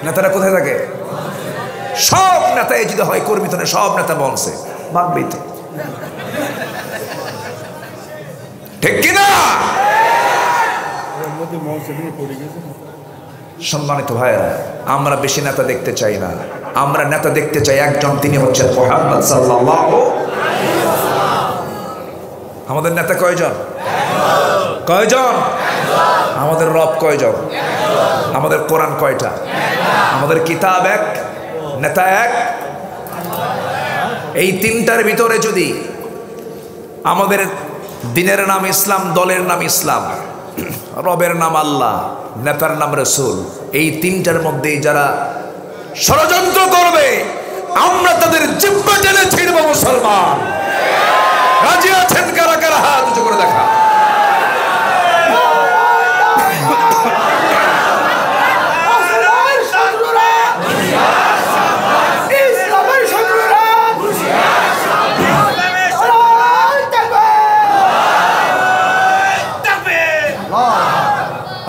নেতারা কোথায় থাকে? সব নেতাই যদি হয় কর্মী, তো সব নেতা মঞ্চে ভাববেই তো, ঠিক কিনা? সম্মানিত ভাইয়েরা, আমরা বেশি নেতা দেখতে চাই না, আমরা নেতা দেখতে চাই একজন, তিনি হচ্ছেন মুহাম্মদ সাল্লাল্লাহু আলাইহি ওয়াসাল্লাম। আমাদের নেতা কয়জন? কয়জন? আমাদের রব কয়জন? আমাদের কোরআন কয়টা? আমাদের কিতাব এক, নেতা এক। এই তিনটার ভিতরে যদি আমাদের দিনের নাম ইসলাম, দলের নাম ইসলাম, রবের নাম আল্লাহ, নেতার নাম রাসূল, এই তিনটার মধ্যেই যারা ষড়যন্ত্র করবে, আমরা তাদের জিহ্বা টেনে ছিঁড়ব। মুসলমান রাজি আছেন? কারা কারা হাত উঁচু করে দেখা।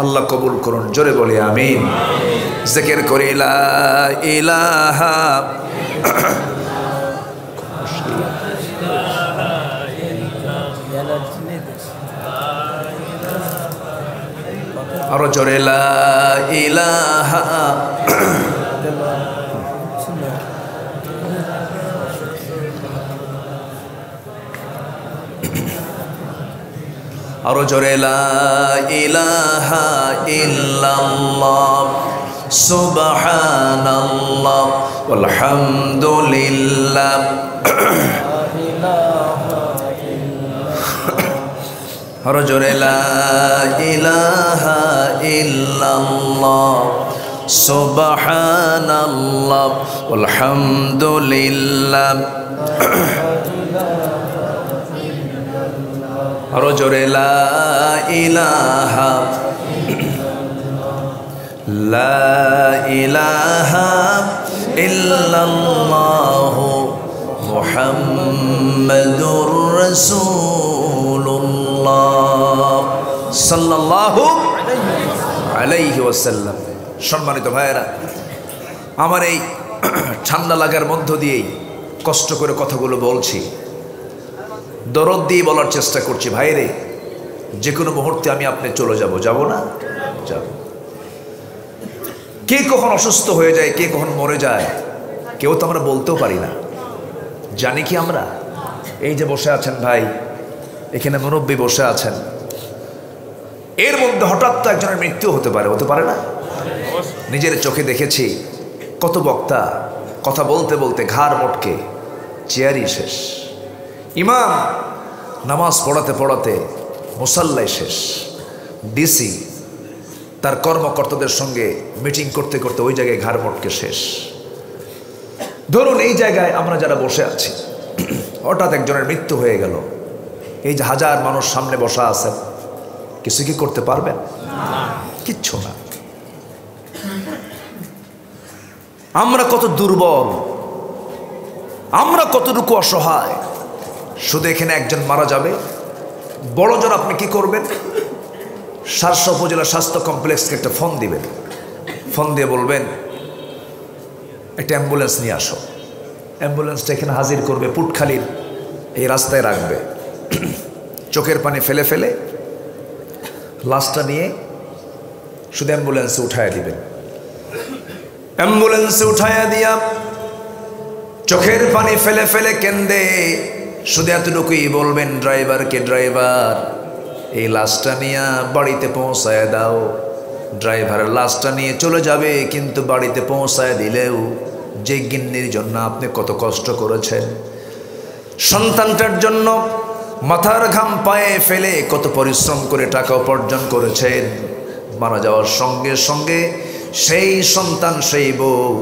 আল্লাহ কবুল করুন, জোরে বলি আমিন। জিকির করি লা ইলাহা, আরো জোরে লা ইলাহা, আরো জোরে লা ইলাহা ইল্লাল্লাহ সুবহানাল্লাহ ওয়ালহামদুলিল্লাহ আরো জোরে লা ইলাহা ইল্লাল্লাহ সুবহানাল্লাহ আলহামদুলিল্লাহ। আরো জোরে লা ইলাহা ইল্লাল্লাহ মুহাম্মাদুর রাসূলুল্লাহ সাল্লাল্লাহু আলাইহি ওয়াসাল্লাম। সম্মানিত ভাইয়েরা, আমার এই ঠান্ডা লাগার মধ্য দিয়েই কষ্ট করে কথাগুলো বলছি, দরদ দিয়ে বলার চেষ্টা করছি। ভাইরে, যে কোনো মুহূর্তে আমি আপনি চলে যাব, যাব না? যাব। কে কখন অসুস্থ হয়ে যায়, কে কখন মরে যায়, কেউ তো আমরা বলতেও পারি না। জানি কি আমরা? এই যে বসে আছেন ভাই, এখানে মুরব্বী বসে আছেন, এর মধ্যে হঠাৎ তো একজনের মৃত্যু হতে পারে, হতে পারে না? নিজের চোখে দেখেছি কত বক্তা কথা বলতে বলতে ঘাড় মটকে চেয়ারই শেষ, ইমাম নামাজ পড়াতে পড়াতে মুসাল্লাই শেষ, ডিসি তার কর্মকর্তাদের সঙ্গে মিটিং করতে করতে ওই জায়গায় ঘাড় মটকে শেষ। ধরুন এই জায়গায় আমরা যারা বসে আছি, হঠাৎ একজনের মৃত্যু হয়ে গেল, এই যে হাজার মানুষ সামনে বসা আছেন, কিছু কি করতে পারবেন? কিচ্ছু না। আমরা কত দুর্বল, আমরা কতটুকু অসহায়। শুধু এখানে একজন মারা যাবে, বড়জন আপনি কি করবেন? শার্শা উপজেলা স্বাস্থ্য কমপ্লেক্সকে একটা ফোন দিবেন, ফোন দিয়ে বলবেন একটা অ্যাম্বুলেন্স নিয়ে আসো। অ্যাম্বুলেন্সটা এখানে হাজির করবে, পুটখালির এই রাস্তায় রাখবে, চোখের পানি ফেলে ফেলে লাশটা নিয়ে শুধু অ্যাম্বুলেন্সে উঠাইয়া দিবেন। অ্যাম্বুলেন্সে উঠাইয়া দিয়া চোখের পানি ফেলে ফেলে কেন্দে শুধু এতটুকুই বলবেন ড্রাইভারকে, ড্রাইভার এই লাশটা নিয়ে বাড়িতে পৌঁছায় দাও। ড্রাইভার লাশটা নিয়ে চলে যাবে, কিন্তু বাড়িতে পৌঁছায় দিলেও যে গিন্নির জন্য আপনি কত কষ্ট করেছেন, সন্তানটার জন্য মাথার ঘাম পায়ে ফেলে কত পরিশ্রম করে টাকা উপার্জন করেছেন, মারা যাওয়ার সঙ্গে সঙ্গে সেই সন্তান, সেই বউ,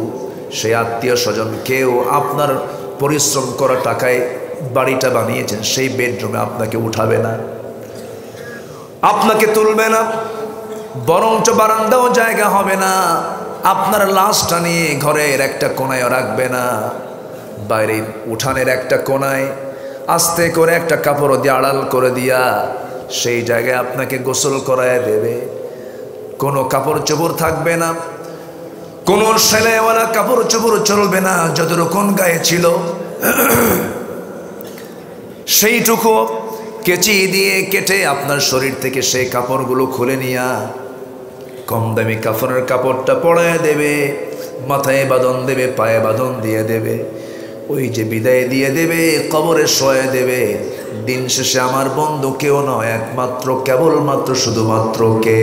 সেই আত্মীয় স্বজন কেউ আপনার পরিশ্রম করা টাকায় বাড়িটা বানিয়েছেন, সেই বেডরুমে আপনাকে উঠাবে না, আপনাকে তুলবে না, বরঞ্চ বারান্দাও জায়গা হবে না, আপনার লাশটা নিয়ে ঘরের একটা কোনায় রাখবে না, বাইরে উঠানের একটা কোনায় আস্তে করে একটা কাপড় দিয়ে আড়াল করে দিয়া সেই জায়গায় আপনাকে গোসল করায় দেবে। কোনো কাপড় চোপড় থাকবে না, কোনো সেলাইওয়ালা কাপড় চোপড় চলবে না, যতটুকুন গায়ে ছিল সেইটুকু কেচি দিয়ে কেটে আপনার শরীর থেকে সেই কাপড়গুলো খুলে নিয়া কম দামি কাফনের কাপড়টা পরায় দেবে, মাথায় বাঁধন দেবে, পায়ে বাঁধন দিয়ে দেবে, ওই যে বিদায় দিয়ে দেবে, কবরে শোয়া দেবে। দিন শেষে আমার বন্ধু কেউ নয়, একমাত্র কেবলমাত্র শুধুমাত্র কে?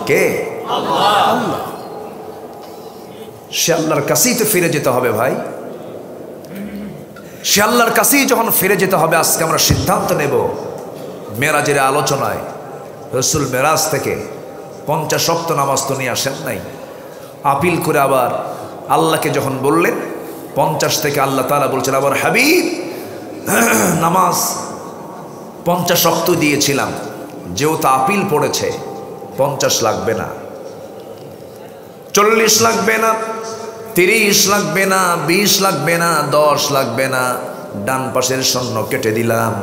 কে? আল্লাহ। সে আল্লাহর কাছেই তো ফিরে যেতে হবে ভাই। সে আল্লাহর কাছেই যখন ফিরে যেতে হবে, আজকে আমরা সিদ্ধান্ত নেব মেরাজের আলোচনায় রসুল মেরাজ থেকে 50 ওয়াক্ত নামাজ তো নিয়ে আসেন নাই, আপিল করে আবার আল্লাহকে যখন বললেন 50 থেকে, আল্লাহ তাআলা বলছেন আবার হাবিব নামাজ 50 ওয়াক্ত দিয়েছিলাম, যেহেতু আপিল পড়েছে 50 লাগবে না, 40 লাগবে না, 30 লাগবে না, 20 লাগবে না, 10 লাগবে না, ডান পাশের শূন্য কেটে দিলাম।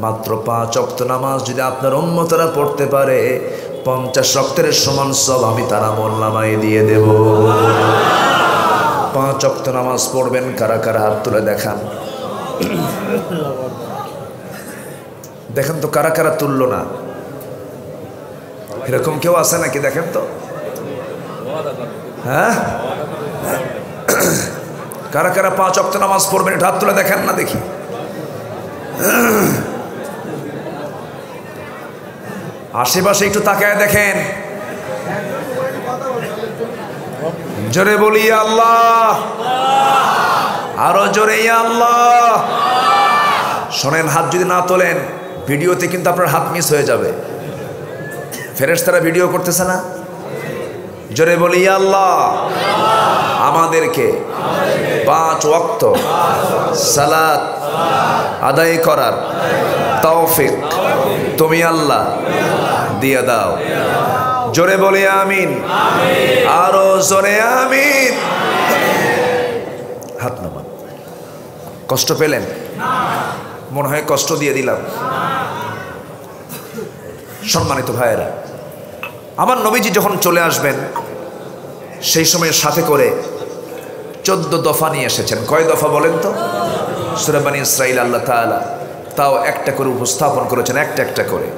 মাত্র 5 ওয়াক্ত নামাজ যদি আপনার উম্মতরা পড়তে পারে, 50 ওয়াক্তের সমান সব আমি তার আমলনামায় দিয়ে দেব। 5 ওয়াক্ত নামাজ পড়বেন কারা কারা? হাত তুলে দেখান, দেখেন তো কারা কারা তুললো না। এরকম কেউ আছে নাকি? দেখেন তো, হ্যাঁ, কারা কারা 5 ওয়াক্ত নামাজ পড়বেন? এটা হাত তুলে দেখেন না দেখি। আশেপাশে একটু তাকায় দেখেন, জোরে বলি আল্লাহ, আরো জোরে আল্লাহ। শোনেন, হাত যদি না তোলেন ভিডিওতে কিন্তু আপনার হাত মিস হয়ে যাবে। ফেরেশতারা ভিডিও করতেছে না? জোরে বলি ইয়া আল্লাহ, আমাদেরকে 5 ওয়াক্ত সালাত আদায় করার তৌফিক তুমি আল্লাহ দিয়ে দাও। জোরে বলি আমিন, আরো জোরে আমিন। হাত নামান। কষ্ট পেলেন? মনে হয় কষ্ট দিয়ে দিলাম। সম্মানিত ভাইয়েরা, আমার নবীজি যখন চলে আসবেন সেই সময় সাথে করে 14 দফা নিয়ে এসেছেন। কয় দফা বলেন তো? সূরা বনী ইসরাঈল আল্লাহ তাআলা তাও একটা করে উপস্থাপন করেছেন, একটা একটা করে।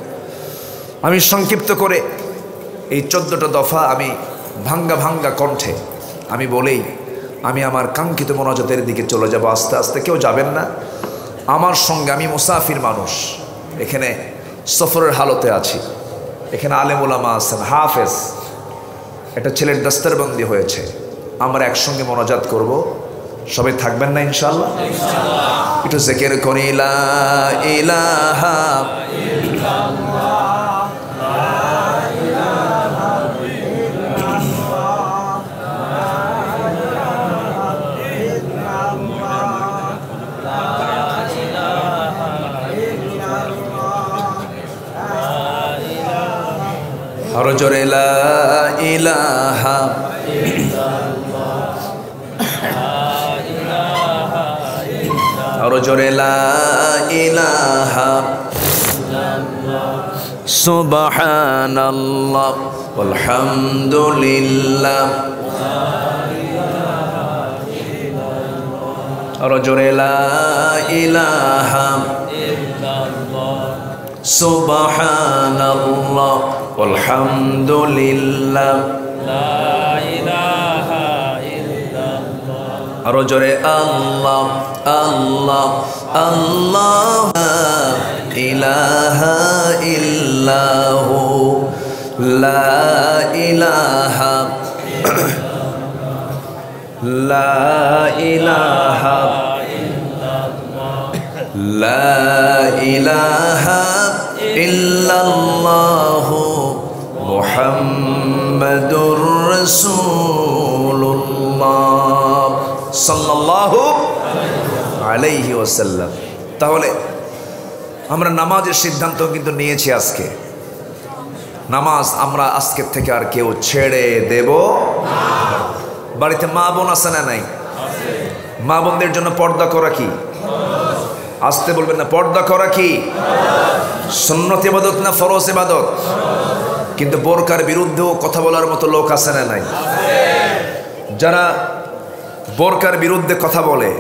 আমি সংক্ষিপ্ত করে এই 14টা দফা আমি ভাঙ্গা ভাঙ্গা কণ্ঠে আমি বলেই আমি আমার কাঙ্ক্ষিত মোনাজাতের দিকে চলে যাব। আস্তে আস্তে কেউ যাবেন না আমার সঙ্গে, আমি মুসাফির মানুষ, এখানে সফরের হালতে আছি। এখানে আলেম ওলামা আছেন, হাফেজ, একটা ছেলের দস্তরবন্দি হয়েছে, আমরা একসঙ্গে মোনাজাত করব। সবাই থাকবেন না ইনশাআল্লাহ? একটু জিকির করি লা ইলাহা ইল্লাল্লাহ। আরো জোরে লা ইলাহা ইল্লাল্লাহ, আরো জোরে লা ইলাহা সুবহানাল্লাহ ওয়ালহামদুলিল্লাহ, আরো জোরে লা ইলাহা সুবহানাল্লাহ আলহামদুলিল্লাহ, লা ইলাহা ইল্লাল্লাহ, আরো জোরে আল্লাহ আল্লাহ আল্লাহ, ইলাহা ইল্লাহু লা ইলাহা লা ইলাহা লা ইলাহা ইল্লাল্লাহু মুহাম্মাদুর রাসূলুল্লাহ সাল্লাল্লাহু আলাইহি ওয়াসাল্লাম। তাহলে আমরা নামাজের সিদ্ধান্ত কিন্তু নিয়েছি আজকে। নামাজ আমরা আজকের থেকে আর কেউ ছেড়ে দেব না। বাড়িতে মা বোন আছে না নাই? মা বোনদের জন্য পর্দা করা কি? আসতে বলবেন না, পর্দা করা কি সুন্নত ইবাদত না ফরজ ইবাদত? কিন্তু বোরকার বিরুদ্ধেও কথা বলার মতো লোক আছে না নাই? যারা বোরকার বিরুদ্ধে কথা বলে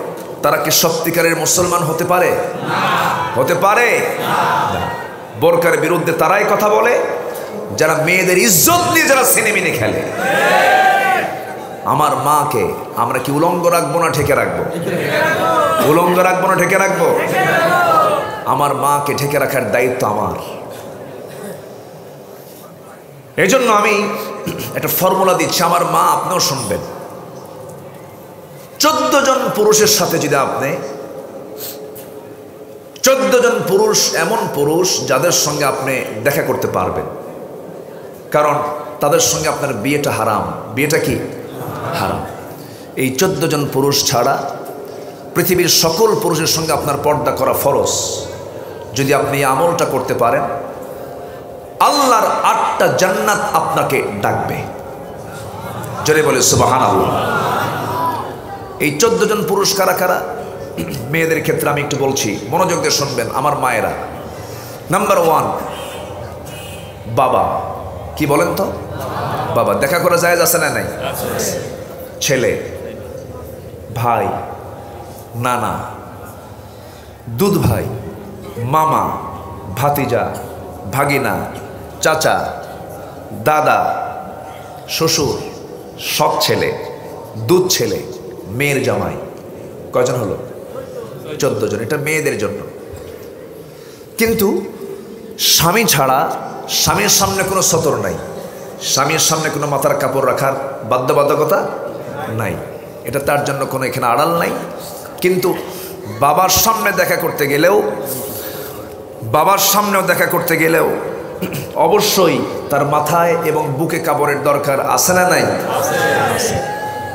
তারা কি সত্যিকারের মুসলমান হতে পারে? হতে পারে না। বোরকার বিরুদ্ধে তারাই কথা বলে যারা মেয়েদের ইজ্জত নিয়ে যারা সিনেমিনে খেলে। আমার মাকে আমরা কি উলঙ্গ রাখবো না ঢেকে রাখবো? উলঙ্গ রাখবো না ঢেকে রাখবো? আমার মাকে ঢেকে রাখার দায়িত্ব আমার। এই জন্য আমি একটা ফর্মুলা দিচ্ছি, আমার মা আপনিও শুনবেন। 14 জন পুরুষের সাথে যদি আপনি 14 জন পুরুষ, এমন পুরুষ যাদের সঙ্গে আপনি দেখা করতে পারবেন, কারণ তাদের সঙ্গে আপনার বিয়েটা হারাম। বিয়েটা কি হারাম। এই 14 জন পুরুষ ছাড়া পৃথিবীর সকল পুরুষের সঙ্গে আপনার পর্দা করা ফরজ। যদি আপনি এই আমলটা করতে পারেন, আল্লাহর 8টা জান্নাত আপনাকে ডাকবে। জোরে বলে সুবহানাল্লাহ। এই 14 জন পুরুষ কারা কারা? মেয়েদের ক্ষেত্রে আমি একটু বলছি, মনোযোগ দিয়ে শুনবেন আমার মায়েরা। নাম্বার 1, বাবা। কি বলেন তো? বাবা। দেখা করা জায়েজ আছে না নাই? ছেলে, ভাই, নানা, দুধ ভাই, মামা, ভাতিজা, ভাগিনা, চাচা, দাদা, শ্বশুর, সব ছেলে, দুধ ছেলে, মেয়ের জামাই। কয়জন হলো? 14 জন। এটা মেয়েদের জন্য। কিন্তু স্বামী ছাড়া স্বামীর সামনে কোনো সতর নাই, স্বামীর সামনে কোনো মাথার কাপড় রাখার বাধ্যবাধকতা নাই, এটা তার জন্য কোনো এখানে আড়াল নাই। কিন্তু বাবার সামনে দেখা করতে গেলেও বাবার সামনেও দেখা করতে গেলেও অবশ্যই তার মাথায় এবং বুকে কাপড়ের দরকার আছে না নাই?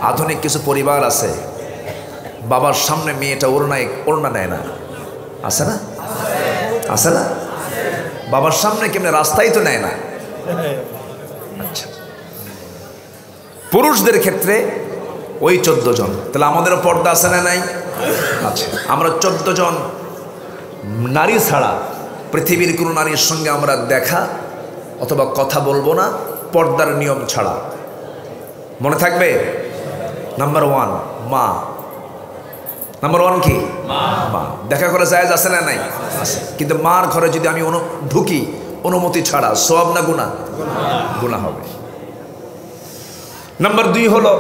আধুনিক কিছু পরিবার আছে বাবার সামনে মেয়েটা ওড়না নেয় না, আছে না? আছে না? বাবার সামনে কেমনে রাস্তায় তো নেয় না। আচ্ছা, পুরুষদের ক্ষেত্রে ওই 14 জন, তাহলে আমাদেরও পর্দা আছে না নাই? আচ্ছা, আমরা 14 জন নারী ছাড়া পৃথিবীর কোনো নারীর সঙ্গে আমরা দেখা অথবা কথা বলবো না পর্দার নিয়ম ছাড়া। মনে থাকবে? নাম্বার 1 মা। নাম্বার 1 কি? মা। দেখা করা জায়েজ আছে না নাই? কিন্তু মার ঘরে যদি আমি ঢুকি অনুমতি ছাড়া, সওয়াব না গুনাহ? গুনাহ হবে। নাম্বার 2 হলো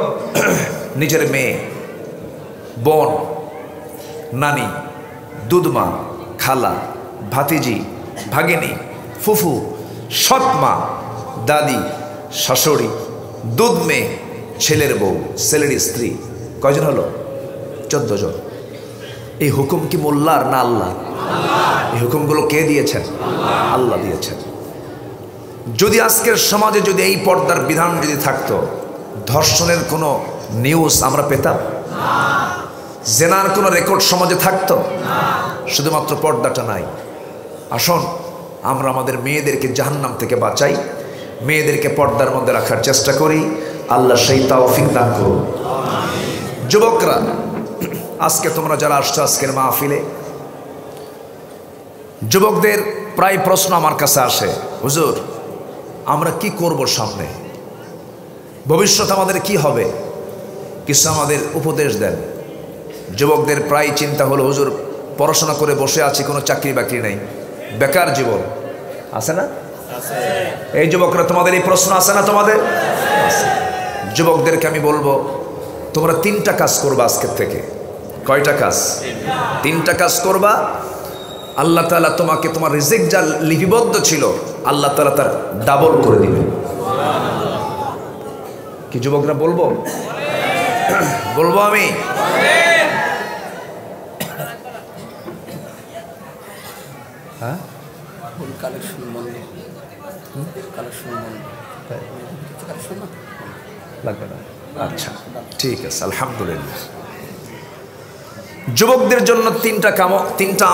নিজের মেয়ে, বোন, নানি, দুধমা, খালা, ভাতিজি, ভাগিনী, ফুফু, সৎমা, দাদি, শাশুড়ি, দুধ মেয়ে, ছেলের বউ, ছেলের স্ত্রী। কয়জন হলো? 14 জন। এই হুকুম কি মোল্লার না আল্লাহ? এই হুকুমগুলো কে দিয়েছেন? আল্লাহ দিয়েছেন। যদি আজকের সমাজে যদি এই পর্দার বিধান যদি থাকতো, ধর্ষণের কোনো নিউজ আমরা পেতাম? জেনার কোনো রেকর্ড সমাজে থাকতো? শুধুমাত্র পর্দাটা নাই। আসুন আমরা আমাদের মেয়েদেরকে জাহান্নাম থেকে বাঁচাই, মেয়েদেরকে পর্দার মধ্যে রাখার চেষ্টা করি। আল্লাহ সেই তৌফিক দান করুন। যুবকরা, আজকে তোমরা যারা আসছো আজকের মাহফিলে, যুবকদের প্রায় প্রশ্ন আমার কাছে আসে, হুজুর আমরা কি করব সামনে, ভবিষ্যৎ আমাদের কি হবে, কিছু আমাদের উপদেশ দেন। যুবকদের প্রায় চিন্তা হলো, হুজুর পড়াশোনা করে বসে আছি, কোনো চাকরি বাকরি নেই, বেকার জীবন, আছে না? এই যুবকরা তোমাদের এই প্রশ্ন আছে না? তোমাদের যুবকদেরকে আমি বলবো, তোমরা 3টা কাজ করবা আজকের থেকে। কয়টা কাজ? 3টা কাজ করবা। আল্লাহ তাআলা তোমাকে তোমার রিজিক যা লিপিবদ্ধ ছিল আল্লাহ তাআলা তার ডাবল করে দিবে। কি যুবকরা বলবো? বলবো আমি? হ্যাঁ, লাগবে না? আচ্ছা ঠিক আছে, আলহামদুলিল্লাহ। যুবকদের জন্য 3টা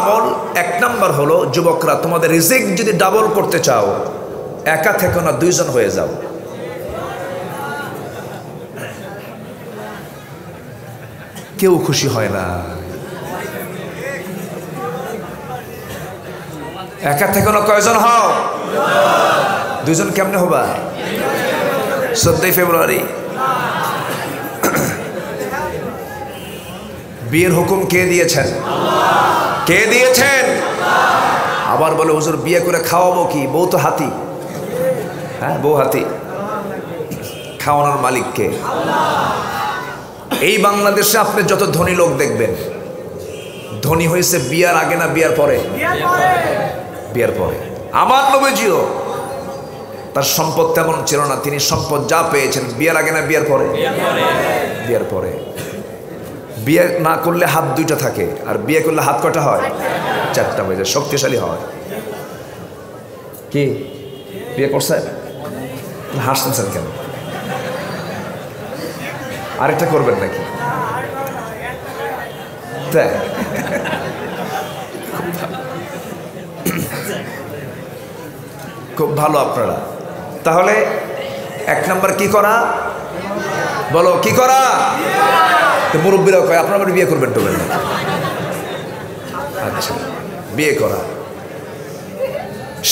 আমল। 1 নাম্বার হলো, যুবকরা তোমাদের রিজিক যদি ডাবল করতে চাও, একা থেকো না, 2 জন হয়ে যাও। কেউ খুশি হয় না। একা থেকো না, কয়জন হও? 2 জন। কেমনে হবা? 14 ফেব্রুয়ারি বিয়ের হুকুম কে দিয়েছেন? কে দিয়েছেন? আবার বলে, হুজুর বিয়ে করে খাওয়াবো কি? বউ তো হাতি। হ্যাঁ, বউ হাতি। খাওয়ানোর মালিক কে? এই বাংলাদেশে আপনি যত ধনী লোক দেখবেন, ধনী হয়েছে বিয়ার আগে না বিয়ার পরে? বিয়ার পরে। আমার নবীজিও তার সম্পদ তেমন ছিল না, তিনি সম্পদ যা পেয়েছেন বিয়ার আগে না বিয়ার পরে? বিয়ার পরে। বিয়ে না করলে হাত 2টা থাকে, আর বিয়ে করলে হাত কটা হয়? 4টা হয়ে যায়, শক্তিশালী হয়। কি বিয়ে করছেন? হাসতেছেন কেন? আরেকটা করবেন নাকি? তাই খুব ভালো আপনারা। তাহলে 1 নাম্বার কি করা? বলো কি করা? মুরব্বীরাও কয় আপনারা বিয়ে করবেন টোবেন না। আচ্ছা, বিয়ে করা।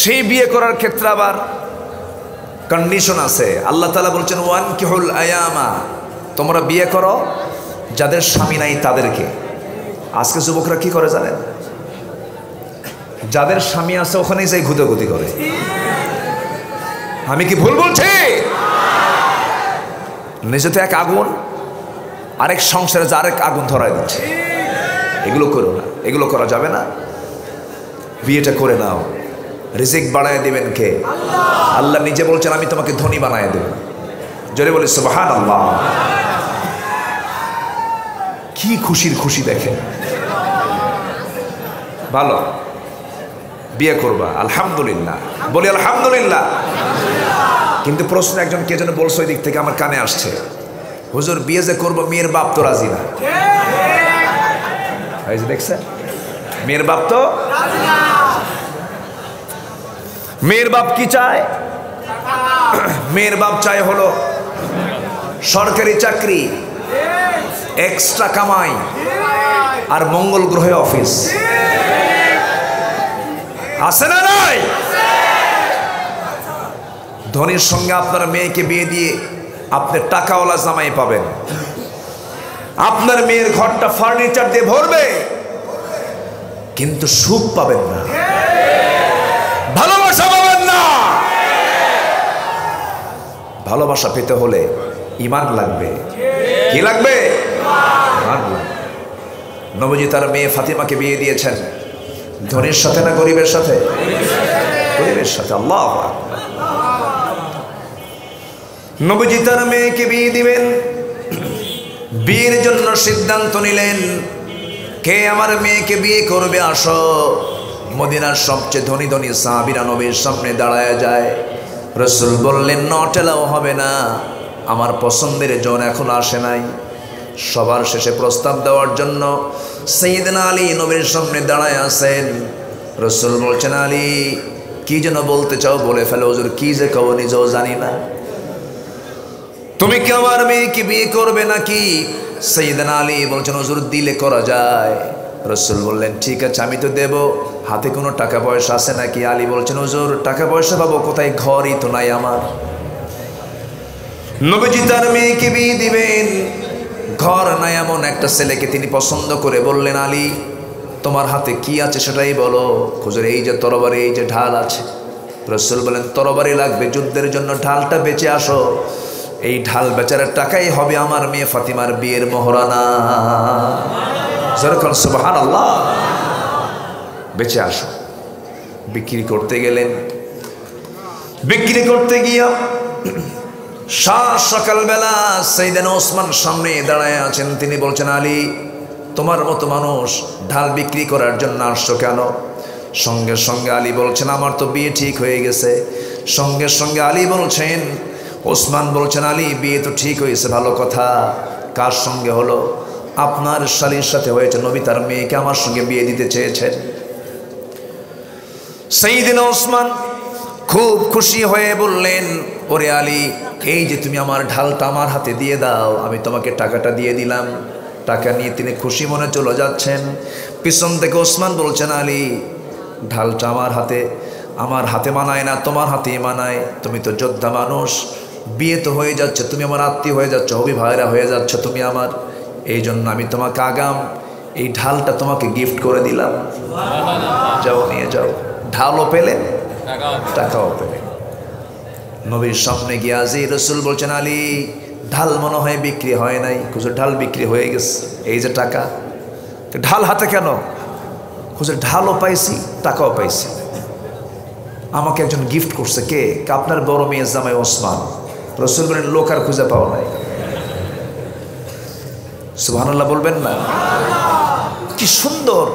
সেই বিয়ে করার ক্ষেত্রে আবার কন্ডিশন আছে। আল্লাহ তাআলা বলছেন, ওয়ানকিহুল আয়ামা, তোমরা বিয়ে করো যাদের স্বামী নাই তাদেরকে। আজকে যুবকরা কি করে জানেন? যাদের স্বামী আছে ওখানেই যাই ঘুতোঘুতি করে। আমি কি ভুল বলছি? নিজে তো এক আগুন, আরেক সংসারে যে আরেক আগুন ধরায় দিচ্ছে। এগুলো করো না, এগুলো করা যাবে না। বিয়েটা করে নাও। রিজিক বাড়ায় দিবেন কে? আল্লাহ নিজে বলছেন, আমি তোমাকে ধনী বানায় দেব। জোরে বলি সুবহানাল্লাহ। কি খুশির খুশি দেখেন। ভালো বিয়ে করবা, আলহামদুলিল্লাহ, বলি আলহামদুলিল্লাহ। কিন্তু প্রশ্ন একজন কে যেন বলছে ওই দিক থেকে আমার কানে আসছে, হুজুর বিয়ে যে করবো মেয়ের বাপ তো রাজি না। এই যে দেখছেন, মেয়ের বাপ তো, মেয়ের বাপ কি চায়? মেয়ের বাপ চায় হলো সরকারি চাকরি, এক্সট্রা কামাই, আর মঙ্গল গ্রহে অফিস। আছে না নাই? ধনীর সঙ্গে আপনার মেয়েকে বিয়ে দিয়ে আপনি টাকাওয়ালা জামাই পাবেন, আপনার মেয়ের ঘরটা ফার্নিচার দিয়ে ভরবে, কিন্তু সুখ পাবেন না, ভালোবাসা পাবেন না। ভালোবাসা পেতে হলে ঈমান লাগবে। কি লাগবে? ঈমান লাগবে। নবীজি তার মেয়ে ফাতিমাকে বিয়ে দিয়েছেন ধনীর সাথে না গরিবের সাথে? গরিবের সাথে। আল্লাহু আকবার। নবীজি তার মেয়েকে বিয়ে দিবেন, বিয়ের জন্য সিদ্ধান্ত নিলেন কে আমার মেয়েকে বিয়ে করবে, আসো। মদিনার সবচেয়ে ধনী ধনী সাহাবীরা নবীর সামনে দাঁড়ায় যায়। রাসূল বললেন নট এলাও হবে না, আমার পছন্দের জন এখন আসে নাই। সবার শেষে প্রস্তাব দেওয়ার জন্য সাইয়েদনা আলী নবীর সামনে দাঁড়ায় আছেন। রাসূল বলছেন আলী কি যেন বলতে চাও বলে ফেলো। হুজুর কি যে কও নিজেও জানি না। তুমি কি আমার মেয়েকে বিয়ে করবে নাকি? সাইয়েদনা আলী বলছেন হুজুর দিলে করা যায়। রাসূল বললেন ঠিক আছে আমি তো দেব, হাতে কোনো টাকা পয়সা আছে নাকি? আলী বলছেন হুজুর টাকা পয়সা পাবো কোথায়, ঘরই তো নাই আমার। নবীজি তার মেয়েকে বিয়ে দিবেন, ঘর নাই এমন একটা ছেলেকে তিনি পছন্দ করে বললেন আলী তোমার হাতে কি আছে সেটাই বলো। হুজুর এই যে তরবারি, এই যে ঢাল আছে। রাসূল বলেন তরবারি লাগবে যুদ্ধের জন্য, ঢালটা বেচে আসো। এই ঢাল বেচার টাকাই হবে আমার মেয়ে ফাতিমার বিয়ের মহরানা। যেরকম সুবহানাল্লাহ। বেচে আসো। বিক্রি করতে গেলেন, বিক্রি করতে গিয়া সকালবেলা সাইয়েদনা ওসমান সামনে দাঁড়ায় আছেন। তিনি বলছেন আলী তোমার মতো মানুষ ঢাল বিক্রি করার জন্য আসছো কেন? সঙ্গে সঙ্গে আলী বলছেন আমার তো বিয়ে ঠিক হয়ে গেছে। সঙ্গে সঙ্গে আলী বলছেন, ওসমান বলছেন আলী বিয়ে তো ঠিক হয়েছে, ভালো কথা। কার সঙ্গে হলো? আপনার শালীর সাথে হয়েছে। নবী তার মেয়েকে আমার সঙ্গে বিয়ে দিতে চেয়েছেন। সাইয়েদনা ওসমান খুব খুশি হয়ে বললেন ওরে আলী এই যে তুমি আমার ঢালটা আমার হাতে দিয়ে দাও, আমি তোমাকে টাকাটা দিয়ে দিলাম। টাকা নিয়ে তিনি খুশি মনে চলে যাচ্ছেন। পিছন থেকে ওসমান বলছেন আলী ঢালটা আমার হাতে মানায় না, তোমার হাতেই মানায়। তুমি তো যোদ্ধা মানুষ, বিয়ে তো হয়ে যাচ্ছে, তুমি আমার আত্মীয় হয়ে যাচ্ছ, হবি ভাইরা হয়ে যাচ্ছ তুমি আমার, এই জন্য আমি তোমাকে আগাম এই ঢালটা তোমাকে গিফট করে দিলাম। যাও নিয়ে যাও। ঢালও পেলে টাকাও পেলে। নবীর সামনে গিয়ে আজি রাসূল বলছেন আলী ঢাল মনে হয় বিক্রি হয় নাই। হুজুর ঢাল বিক্রি হয়ে গেছে, এই যে টাকা। ঢাল হাতে কেন? হুজুর ঢালও পাইছি টাকাও পাইছি, আমাকে একজন গিফট করছে। কে? আপনার বড় মেয়ে জামাই ওসমান। রাসূল বলেন লোক আর খুঁজে পাওয়া নাই। সুবহানাল্লাহ বলবেন না? কি সুন্দর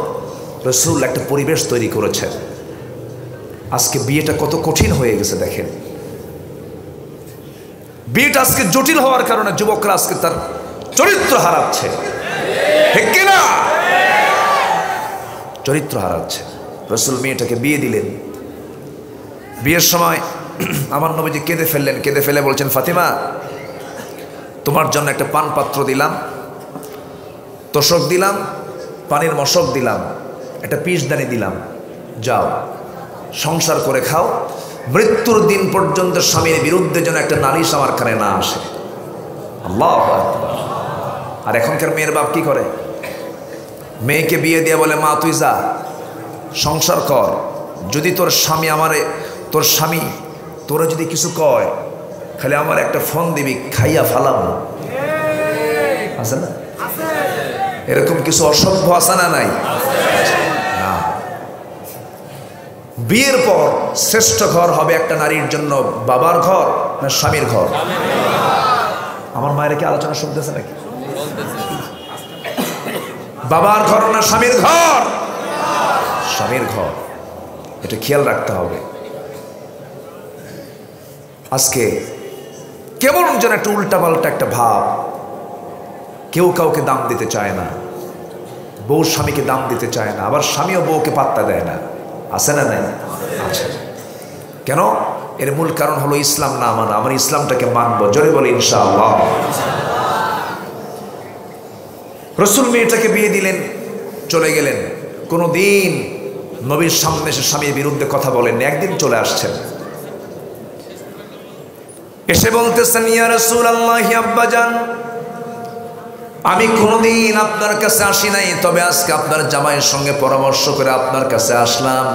রাসূল একটা পরিবেশ তৈরি করেছেন। আজকে বিয়েটা কত কঠিন হয়ে গেছে দেখেন। বিয়েটা আজকে জটিল হওয়ার কারণে যুবকরা আজকে তার চরিত্র হারাচ্ছে, ঠিক কিনা? চরিত্র হারাচ্ছে। রাসূল মেয়েটাকে বিয়ে দিলেন। বিয়ের সময় আমার নবীজি কেঁদে ফেললেন। কেঁদে ফেলে বলছেন ফাতিমা তোমার জন্য একটা পান পাত্র দিলাম, তোষক দিলাম, পানির মশক দিলাম, একটা পিসদানি দিলাম, যাও সংসার করে খাও। মৃত্যুর দিন পর্যন্ত স্বামীর বিরুদ্ধে যেন একটা নালিশ আমার কানে না আসে। আল্লাহু আকবার। আর এখনকার মেয়ের বাপ কি করে? মেয়েকে বিয়ে দিয়ে বলে মা তুই যা সংসার কর, যদি তোর স্বামী তোরা যদি কিছু কয় খালি আমার একটা ফোন দিবি, খাইয়া ফালাম। আছে না এরকম কিছু অসভ্য? আছে না নাই? না। বিয়ের পর শ্রেষ্ঠ ঘর হবে একটা নারীর জন্য বাবার ঘর না স্বামীর ঘর? আমার মায়ের কি আলোচনা শুনতেছে নাকি? বাবার ঘর না স্বামীর ঘর? স্বামীর ঘর। এটা খেয়াল রাখতে হবে। আজকে কেমন যেন একটা উল্টাপাল্টা একটা ভাব, কেউ কাউকে দাম দিতে চায় না, বউ স্বামীকে দাম দিতে চায় না, আবার স্বামীও বউকে পাত্তা দেয় না, আছে না নাই? আছে। কেন? এর মূল কারণ হলো ইসলাম না মানা। আমার ইসলামটাকে মানবো, জোরে বলে ইনশাআল্লাহ। রসুল মেয়েটাকে বিয়ে দিলেন, চলে গেলেন। কোনো দিন নবীর সামনে এসে স্বামীর বিরুদ্ধে কথা বলেন, একদিন চলে আসছেন, এসে বলতেছেন, ইয়া রাসূলুল্লাহ, আব্বাজান, আমি কোনোদিন আপনার কাছে আসি নাই, তবে আজকে আপনার জামাইয়ের সঙ্গে পরামর্শ করে আপনার কাছে আসলাম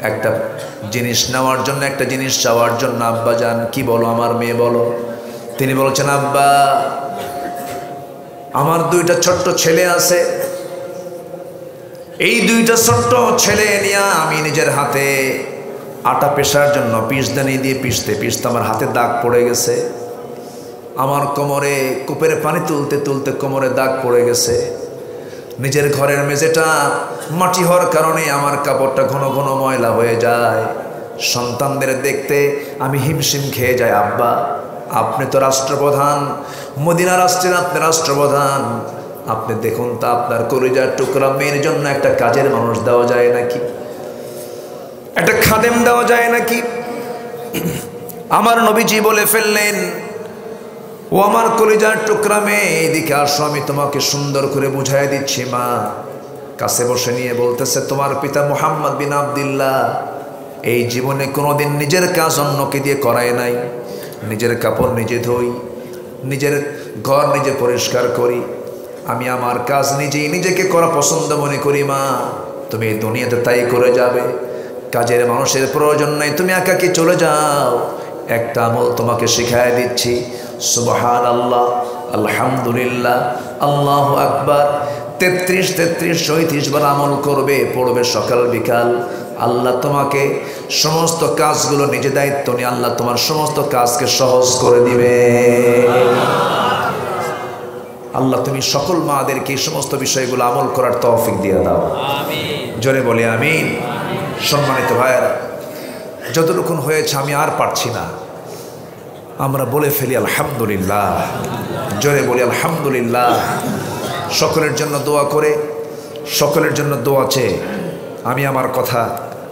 একটা জিনিস নেওয়ার জন্য, একটা জিনিস চাওয়ার জন্য। আব্বাজান, কি বলো আমার মেয়ে, বলো। তিনি বলছেন, আব্বা, আমার দুইটা ছোট্ট ছেলে আছে, এই দুইটা ছোট্ট ছেলে নিয়ে আমি নিজের হাতে আটা পেশার জন্য পিষদানি দিয়ে পিষতে পিষতে আমার হাতে দাগ পড়ে গেছে, আমার কোমরে কূপের পানি তুলতে তুলতে কোমরে দাগ পড়ে গেছে, নিজের ঘরের মেঝেটা মাটি হওয়ার কারণে আমার কাপড়টা ঘন ঘন ময়লা হয়ে যায়, সন্তানদের দেখতে আমি হিমশিম খেয়ে যাই। আব্বা, আপনি তো রাষ্ট্রপ্রধান, মদিনা রাষ্ট্রের আপনি রাষ্ট্রপ্রধান, আপনি দেখুন তো আপনার কলিজার টুকরা মেয়ের জন্য একটা কাজের মানুষ দেওয়া যায় নাকি, একটা খাদেম দেওয়া যায় নাকি? আমার নবীজি বলে ফেললেন, ও আমার কলিজার টুকরা মেয়ে, এইদিকে আসো, আমি তোমাকে সুন্দর করে বুঝাই দিচ্ছি। মা কাছে বসে নিয়ে বলতেছে, তোমার পিতা মুহাম্মদ বিন আব্দুল্লাহ এই জীবনে কোনোদিন নিজের কাজ অন্যকে দিয়ে করায় নাই, নিজের কাপড় নিজে ধুই, নিজের ঘর নিজে পরিষ্কার করি, আমি আমার কাজ নিজেই নিজেকে করা পছন্দ মনে করি। মা, তুমি এই দুনিয়াতে তাই করে যাবে, কাজের মানুষের প্রয়োজন নাই, তুমি একাকি চলে যাও। একটা আমল তোমাকে শিখাই দিচ্ছি, সুবহানাল্লাহ, আলহামদুলিল্লাহ, আল্লাহু আকবার 33 33 বার আমল করবে, পড়বে সকাল বিকাল। আল্লাহ তোমাকে সমস্ত কাজগুলো নিজে দায়িত্ব নিয়ে আল্লাহ তোমার সমস্ত কাজকে সহজ করে দিবে। আল্লাহ তুমি সকল মাদেরকে এই সমস্ত বিষয়গুলো আমল করার তৌফিক দিয়ে দাও, জোরে বলি আমিন। সম্মানিত ভাইয়েরা, যতটুকু হয়েছে আমি আর পারছি না, আমরা বলে ফেলি আলহামদুলিল্লাহ, জোরে বলি আলহামদুলিল্লাহ। সকলের জন্য দোয়া করে, সকলের জন্য দোয়া চেয়ে আমি আমার কথা